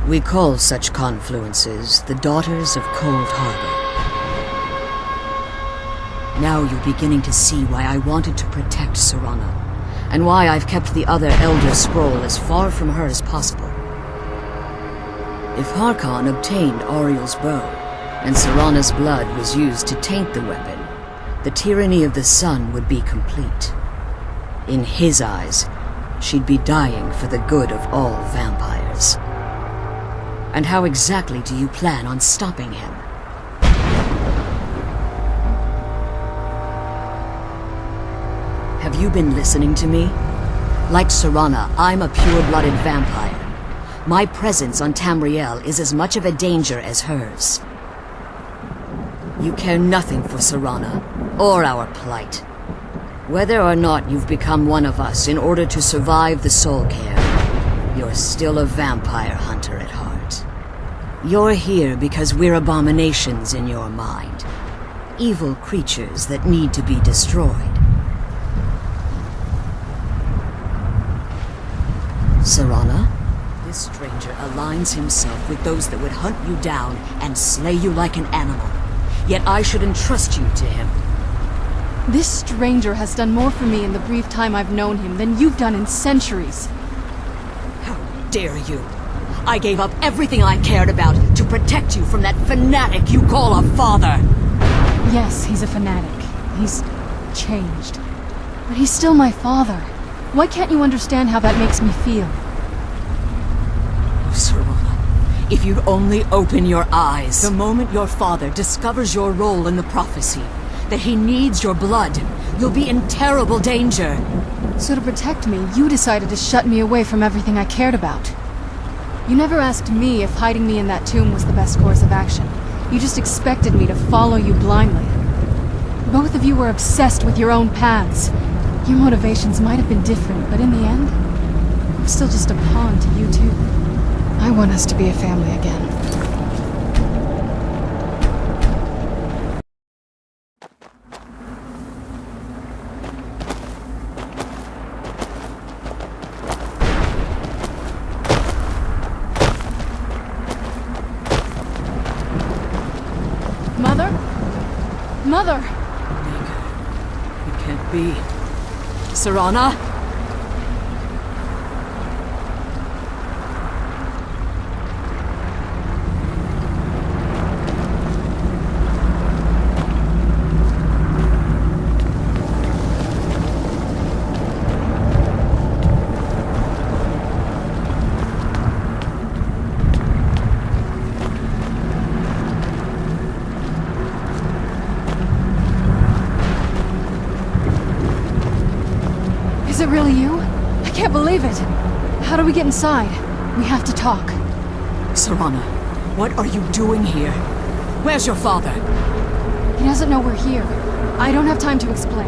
We call such confluences the Daughters of Cold Harbor. Now you're beginning to see why I wanted to protect Serana, and why I've kept the other Elder Scroll as far from her as possible. If Harkon obtained Auriel's bow, and Serana's blood was used to taint the weapon, the tyranny of the sun would be complete. In his eyes, she'd be dying for the good of all vampires. And how exactly do you plan on stopping him? Have you been listening to me? Like Serana, I'm a pure-blooded vampire. My presence on Tamriel is as much of a danger as hers. You care nothing for Serana, or our plight. Whether or not you've become one of us in order to survive the Soul Care, you're still a vampire hunter at heart. You're here because we're abominations in your mind. Evil creatures that need to be destroyed. Serana? This stranger aligns himself with those that would hunt you down and slay you like an animal. Yet I should entrust you to him. This stranger has done more for me in the brief time I've known him than you've done in centuries. How dare you? I gave up everything I cared about to protect you from that fanatic you call a father. Yes, he's a fanatic. He's changed. But he's still my father. Why can't you understand how that makes me feel? Oh, Serana, if you'd only open your eyes. The moment your father discovers your role in the prophecy, that he needs your blood, you'll be in terrible danger. So to protect me, you decided to shut me away from everything I cared about. You never asked me if hiding me in that tomb was the best course of action. You just expected me to follow you blindly. Both of you were obsessed with your own paths. Your motivations might have been different, but in the end, I'm still just a pawn to you too. I want us to be a family again. Mother? Mother! It can't be. Serana? Is it really you? I can't believe it. How do we get inside? We have to talk. Serana, what are you doing here? Where's your father? He doesn't know we're here. I don't have time to explain.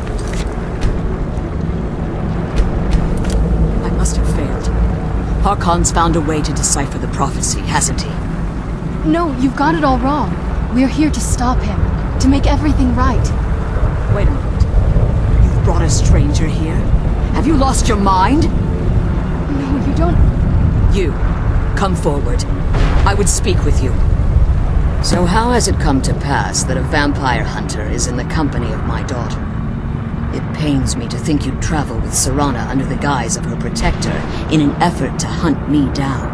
I must have failed. Harkon's found a way to decipher the prophecy, hasn't he? No, you've got it all wrong. We're here to stop him. To make everything right. Wait a moment. You've brought a stranger here? Have you lost your mind? No, you don't... You, come forward. I would speak with you. So how has it come to pass that a vampire hunter is in the company of my daughter? It pains me to think you'd travel with Serana under the guise of her protector in an effort to hunt me down.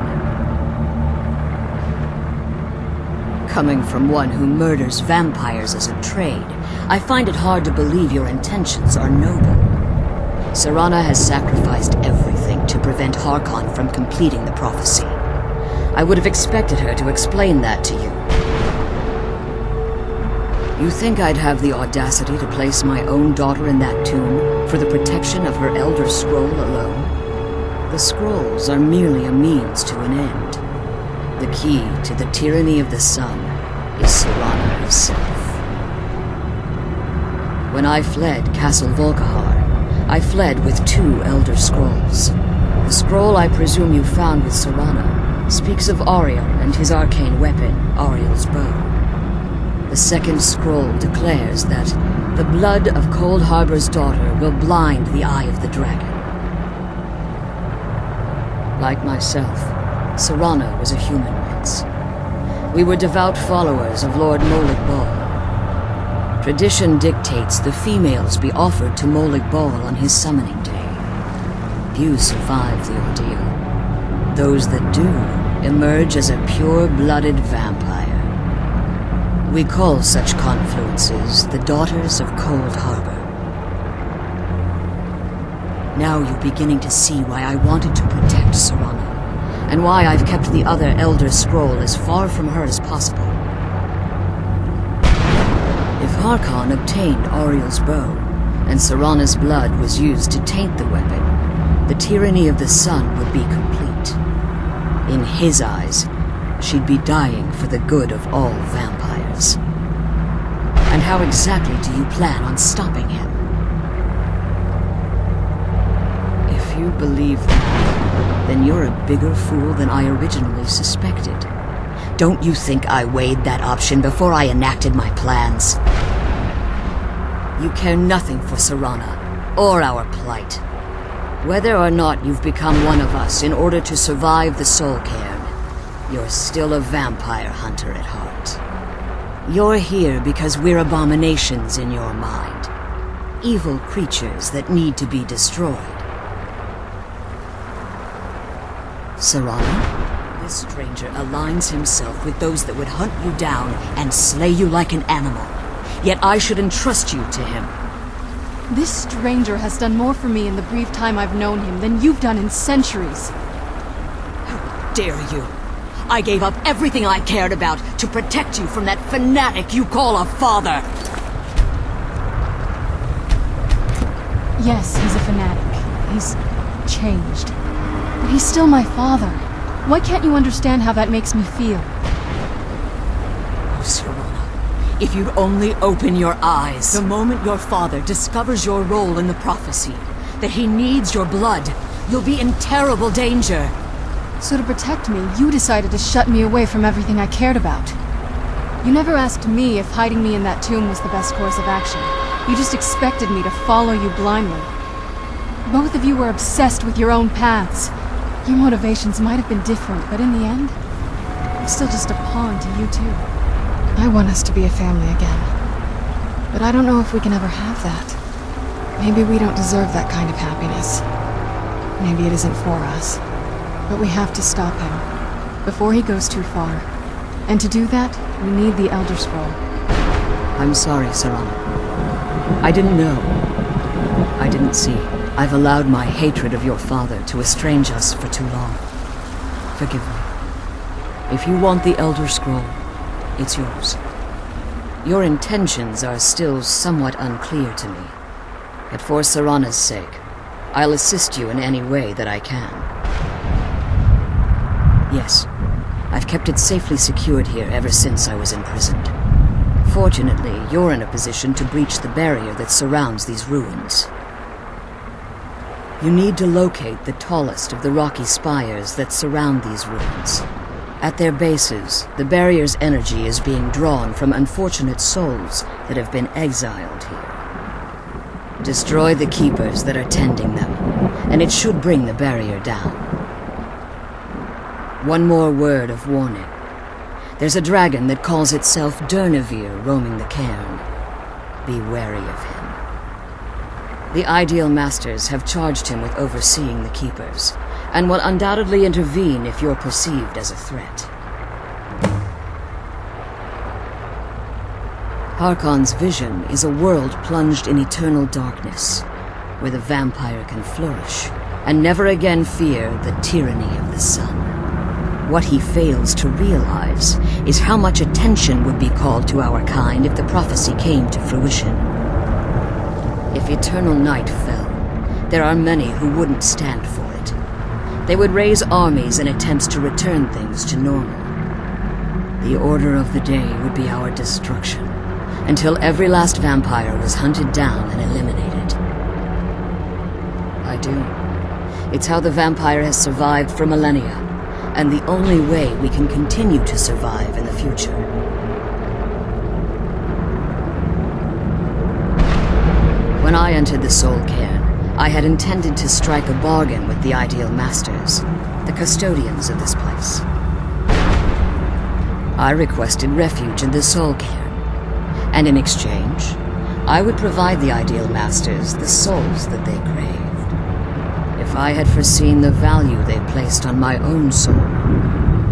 Coming from one who murders vampires as a trade, I find it hard to believe your intentions are noble. Serana has sacrificed everything to prevent Harkon from completing the prophecy. I would have expected her to explain that to you. You think I'd have the audacity to place my own daughter in that tomb for the protection of her Elder Scroll alone? The scrolls are merely a means to an end. The key to the tyranny of the sun is Serana herself. When I fled Castle Volkahar, I fled with 2 Elder Scrolls. The scroll I presume you found with Serana speaks of Ariel and his arcane weapon, Ariel's bow. The second scroll declares that the blood of Cold Harbor's daughter will blind the eye of the dragon. Like myself, Serana was a human once. We were devout followers of Lord Molig Bal. Tradition dictates the females be offered to Molig Bal on his summoning day. Few survive the ordeal. Those that do emerge as a pure-blooded vampire. We call such confluences the Daughters of Cold Harbor. Now you're beginning to see why I wanted to protect Serana, and why I've kept the other Elder Scroll as far from her as possible. If Harkon obtained Ariel's bow, and Serana's blood was used to taint the weapon, the tyranny of the sun would be complete. In his eyes, she'd be dying for the good of all vampires. And how exactly do you plan on stopping him? If you believe that, then you're a bigger fool than I originally suspected. Don't you think I weighed that option before I enacted my plans? You care nothing for Serana, or our plight. Whether or not you've become one of us in order to survive the Soul Cairn, you're still a vampire hunter at heart. You're here because we're abominations in your mind. Evil creatures that need to be destroyed. Serana, this stranger aligns himself with those that would hunt you down and slay you like an animal. Yet I should entrust you to him. This stranger has done more for me in the brief time I've known him than you've done in centuries. How dare you! I gave up everything I cared about to protect you from that fanatic you call a father! Yes, he's a fanatic. He's changed. But he's still my father. Why can't you understand how that makes me feel? Oh, Serana, if you'd only open your eyes. The moment your father discovers your role in the prophecy, that he needs your blood, you'll be in terrible danger. So to protect me, you decided to shut me away from everything I cared about. You never asked me if hiding me in that tomb was the best course of action. You just expected me to follow you blindly. Both of you were obsessed with your own paths. Your motivations might have been different, but in the end, I'm still just a pawn to you two. I want us to be a family again. But I don't know if we can ever have that. Maybe we don't deserve that kind of happiness. Maybe it isn't for us. But we have to stop him, before he goes too far. And to do that, we need the Elder Scroll. I'm sorry, Serana. I didn't know. I didn't see. I've allowed my hatred of your father to estrange us for too long. Forgive me. If you want the Elder Scroll, it's yours. Your intentions are still somewhat unclear to me. But for Serana's sake, I'll assist you in any way that I can. Yes, I've kept it safely secured here ever since I was imprisoned. Fortunately, you're in a position to breach the barrier that surrounds these ruins. You need to locate the tallest of the rocky spires that surround these ruins. At their bases, the barrier's energy is being drawn from unfortunate souls that have been exiled here. Destroy the keepers that are tending them, and it should bring the barrier down. One more word of warning. There's a dragon that calls itself Durnevere roaming the cairn. Be wary of him. The Ideal Masters have charged him with overseeing the keepers, and will undoubtedly intervene if you're perceived as a threat. Harkon's vision is a world plunged in eternal darkness, where the vampire can flourish, and never again fear the tyranny of the sun. What he fails to realize is how much attention would be called to our kind if the prophecy came to fruition. If eternal night fell, there are many who wouldn't stand for it. They would raise armies in attempts to return things to normal. The order of the day would be our destruction, until every last vampire was hunted down and eliminated. I do. It's how the vampire has survived for millennia, and the only way we can continue to survive in the future. When I entered the Soul Cairn, I had intended to strike a bargain with the Ideal Masters, the custodians of this place. I requested refuge in the Soul Cairn, and in exchange, I would provide the Ideal Masters the souls that they craved. If I had foreseen the value they placed on my own soul,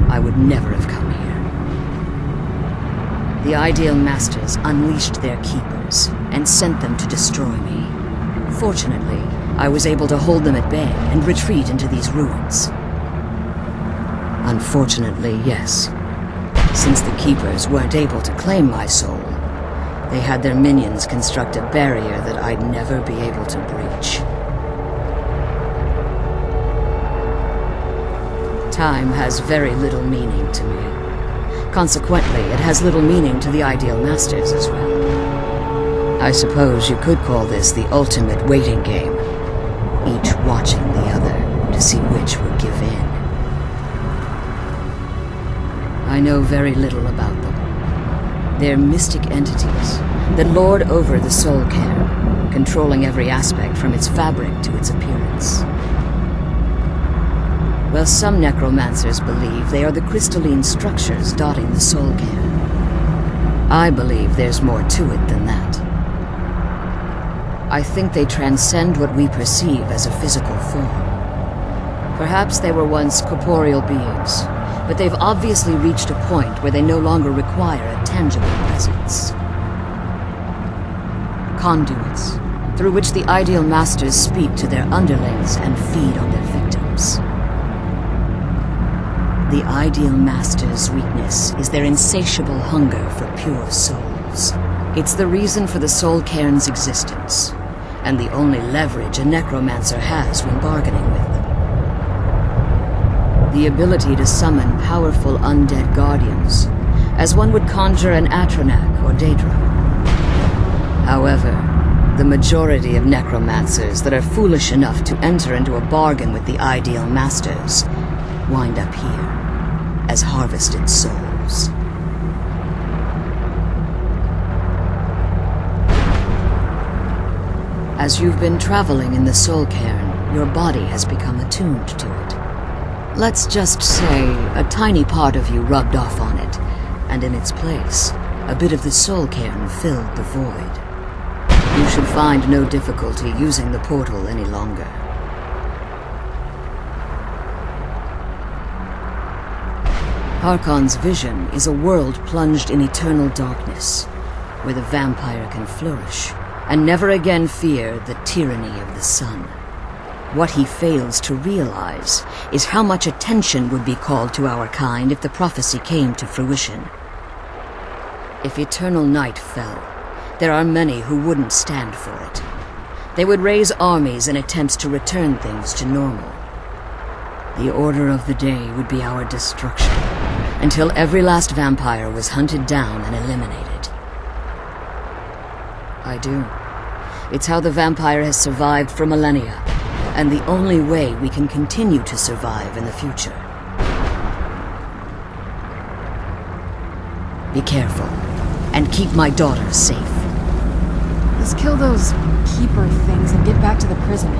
I would never have come here. The Ideal Masters unleashed their keepers and sent them to destroy me. Fortunately, I was able to hold them at bay and retreat into these ruins. Unfortunately, yes. Since the keepers weren't able to claim my soul, they had their minions construct a barrier that I'd never be able to breach. Time has very little meaning to me. Consequently, it has little meaning to the Ideal Masters as well. I suppose you could call this the ultimate waiting game, each watching the other to see which would give in. I know very little about them. They're mystic entities that lord over the Soul Cairn, controlling every aspect from its fabric to its appearance. Well, some necromancers believe they are the crystalline structures dotting the Soul Cairn. I believe there's more to it than that. I think they transcend what we perceive as a physical form. Perhaps they were once corporeal beings, but they've obviously reached a point where they no longer require a tangible presence. Conduits, through which the Ideal Masters speak to their underlings and feed on their victims. The Ideal Masters' weakness is their insatiable hunger for pure souls. It's the reason for the Soul Cairn's existence, and the only leverage a necromancer has when bargaining with them. The ability to summon powerful undead guardians, as one would conjure an Atronak or Daedra. However, the majority of necromancers that are foolish enough to enter into a bargain with the Ideal Masters wind up here as harvested souls. As you've been traveling in the Soul Cairn, your body has become attuned to it. Let's just say a tiny part of you rubbed off on it, and in its place, a bit of the Soul Cairn filled the void. You should find no difficulty using the portal any longer. Harkon's vision is a world plunged in eternal darkness, where the vampire can flourish, and never again fear the tyranny of the sun. What he fails to realize is how much attention would be called to our kind if the prophecy came to fruition. If eternal night fell, there are many who wouldn't stand for it. They would raise armies in attempts to return things to normal. The order of the day would be our destruction, until every last vampire was hunted down and eliminated. I do. It's how the vampire has survived for millennia, and the only way we can continue to survive in the future. Be careful, and keep my daughter safe. Let's kill those keeper things and get back to the prison.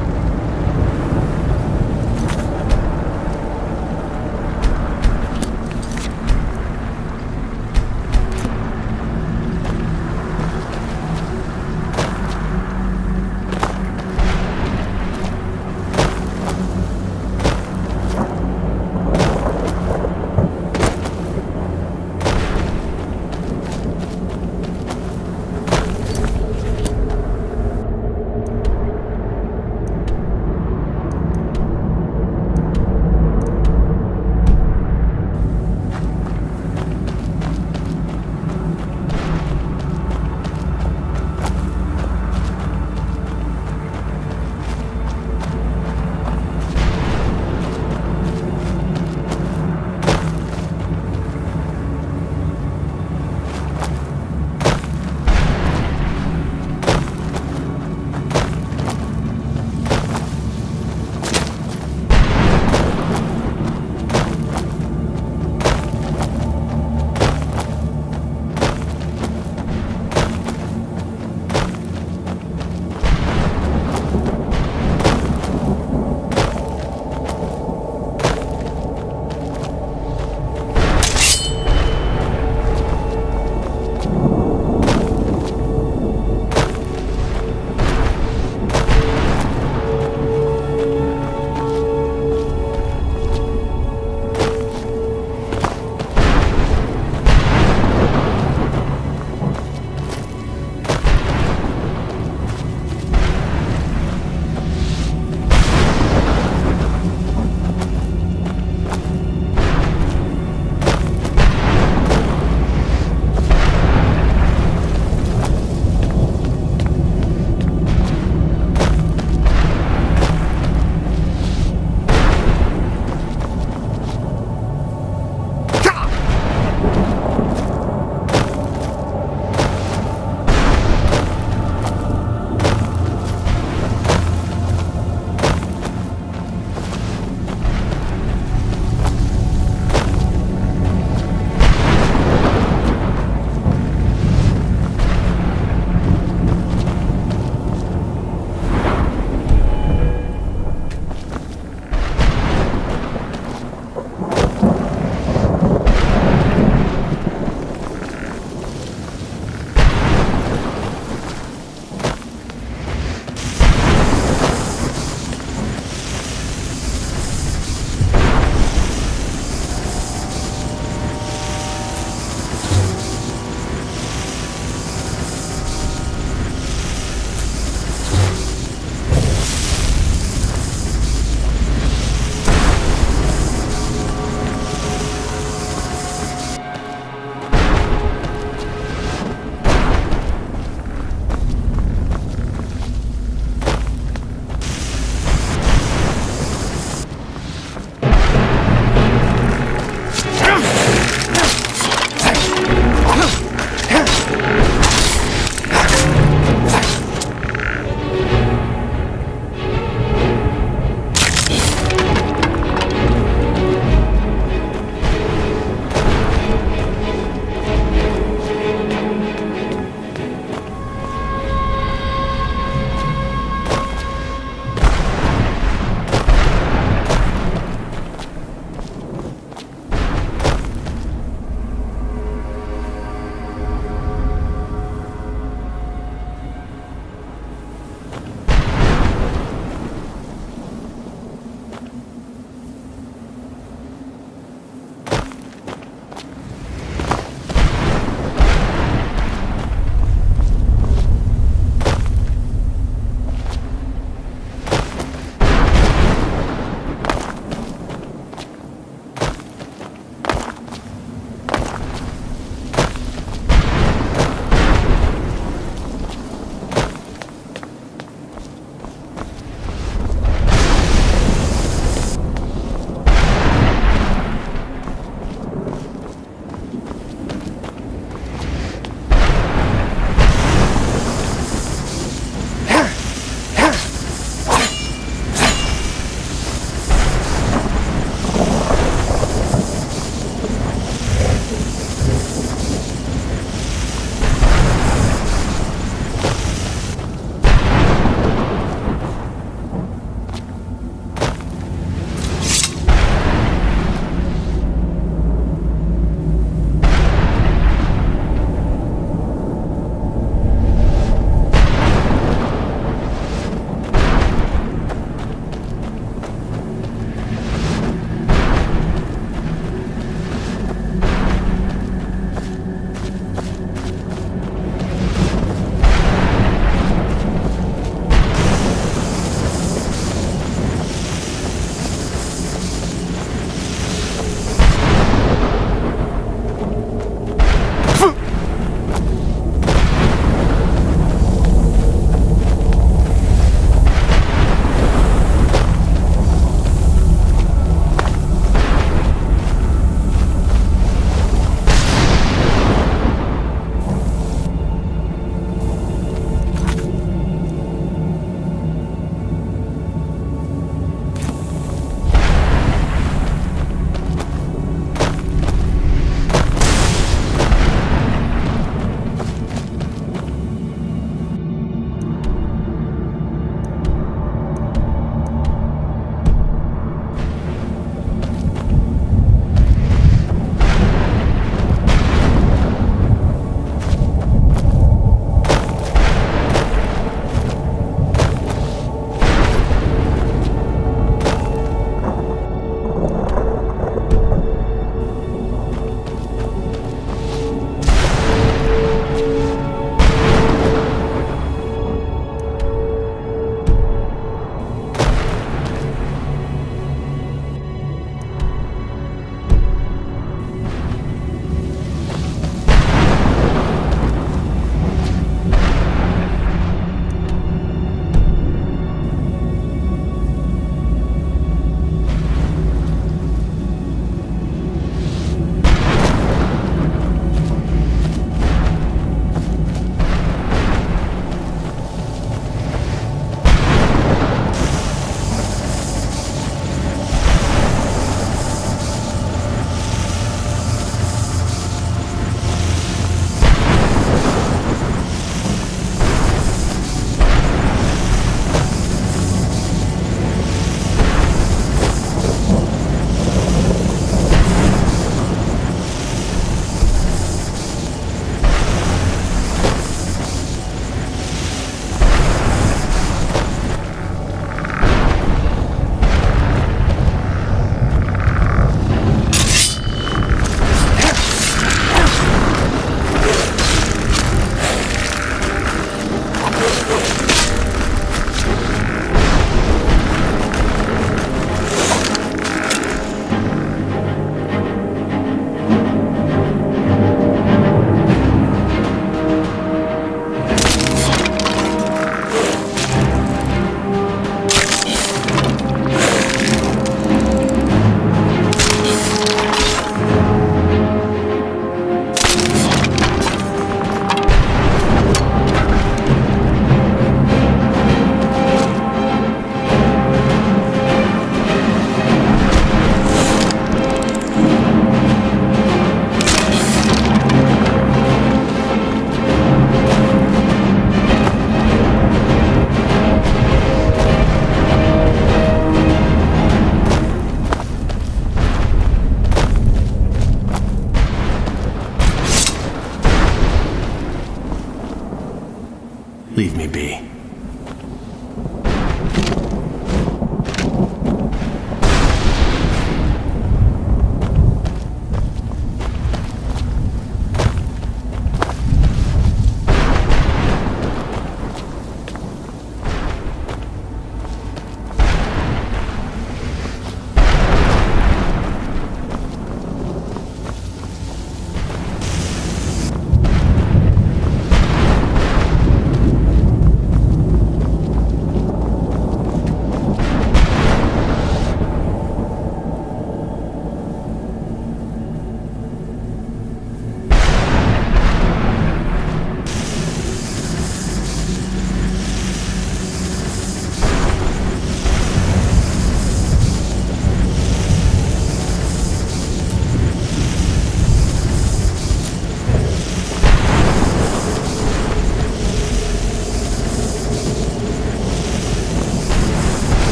Leave me be.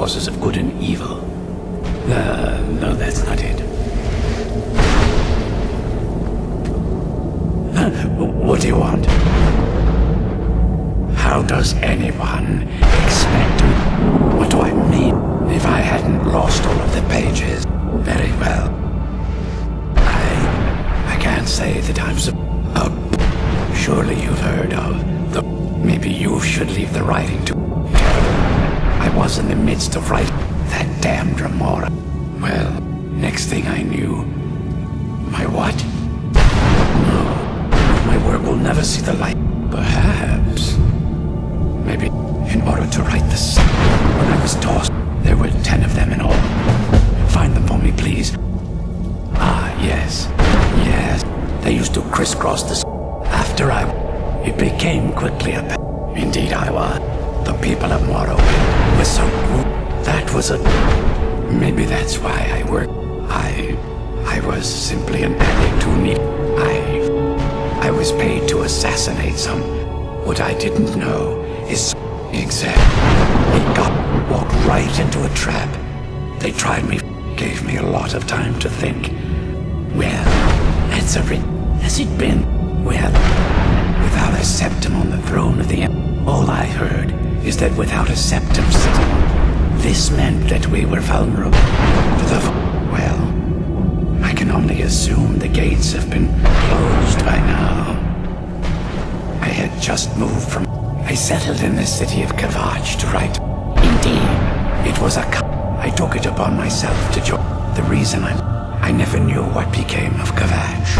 causes of good and evil. No, that's not it. What do you want? How does anyone expect to... What do I mean? If I hadn't lost all of the pages, very well. I can't say that I'm surely you've heard of the... Maybe you should leave the writing to... I was in the midst of writing that damn Dremora. Well, next thing I knew... My what? No, my work will never see the light. Perhaps... Maybe in order to write this... When I was tossed, there were 10 of them in all. Find them for me, please. Ah, yes. Yes. They used to crisscross this... After it became quickly apparent. Indeed I was. The people of Morrow were so... That was a... Maybe that's why I worked. I was simply an addict who needed... I was paid to assassinate some... What I didn't know is... It walked right into a trap. They tried me, gave me a lot of time to think. Well, that's has it been? Well, without a septum on the throne of the all I heard is that without a septum sitting, this meant that we were vulnerable to the... Well, I can only assume the gates have been closed by now. I had just moved from... I settled in the city of Kavach to write. Indeed, it was I took it upon myself to join. The reason I never knew what became of Kavach.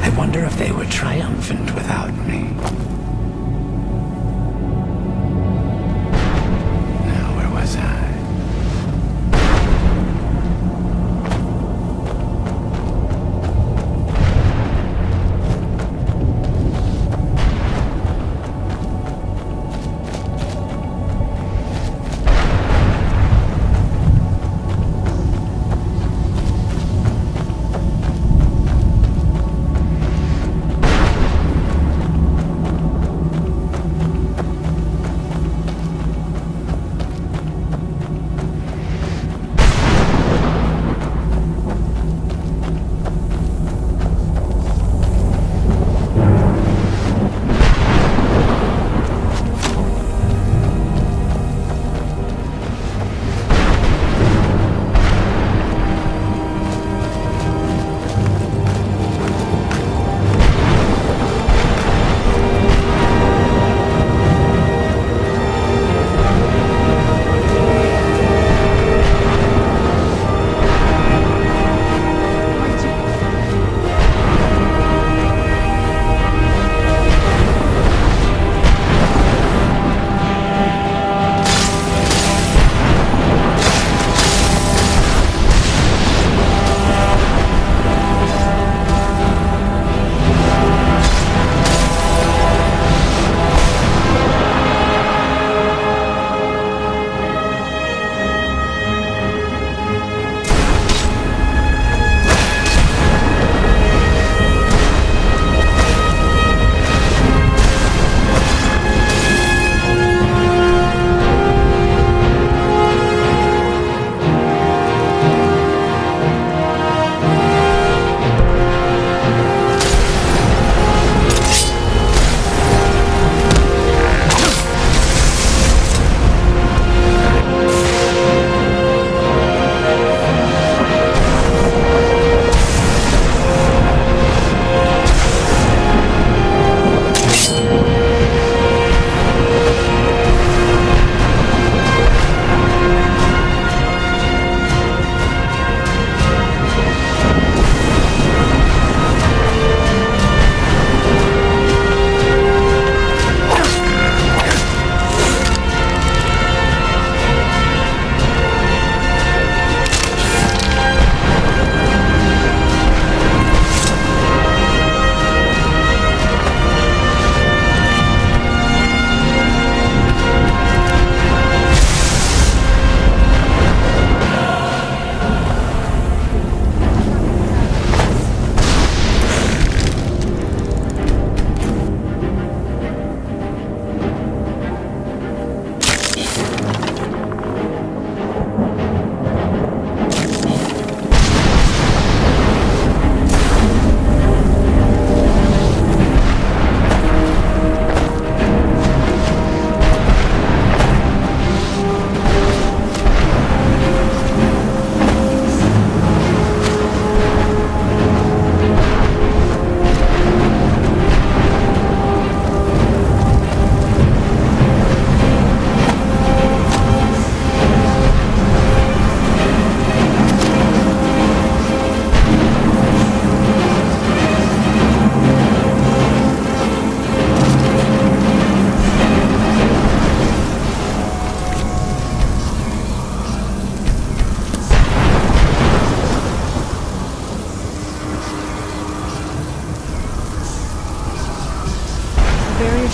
I wonder if they were triumphant without me. Now, where was I?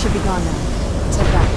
should be gone now. Let's head back.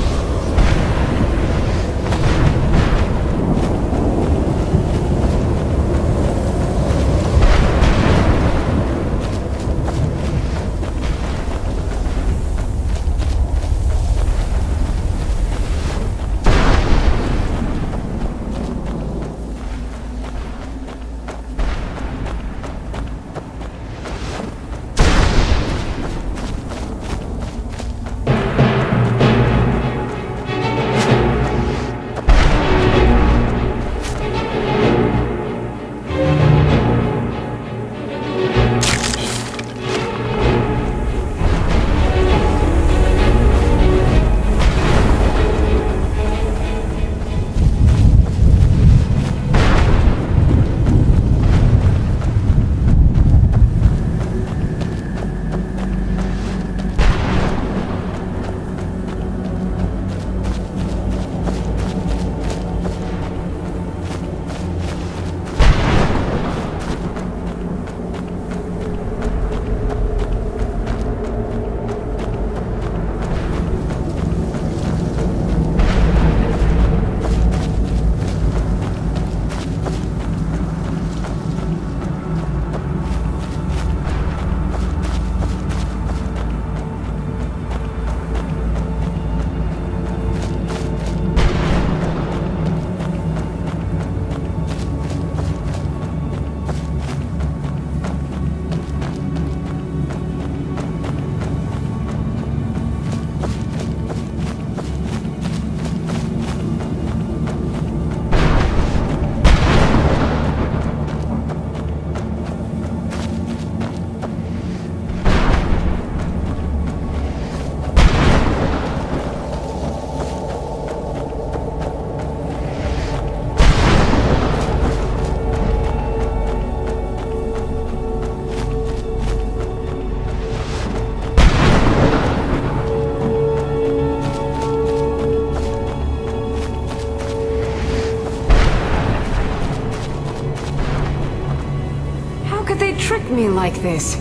Trick me like this.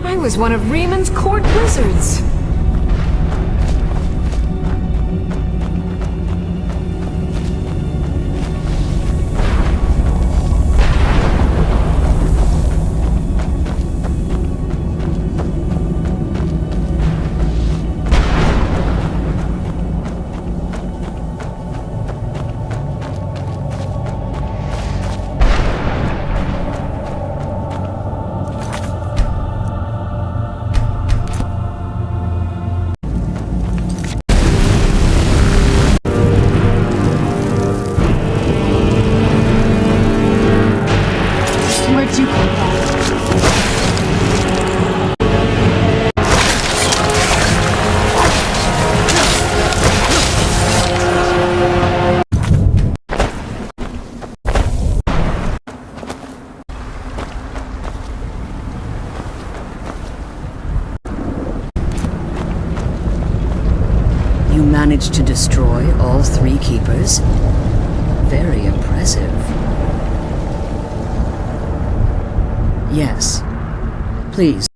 I was one of Riemann's court wizards. You managed to destroy all 3 keepers? Very impressive. Yes. Please.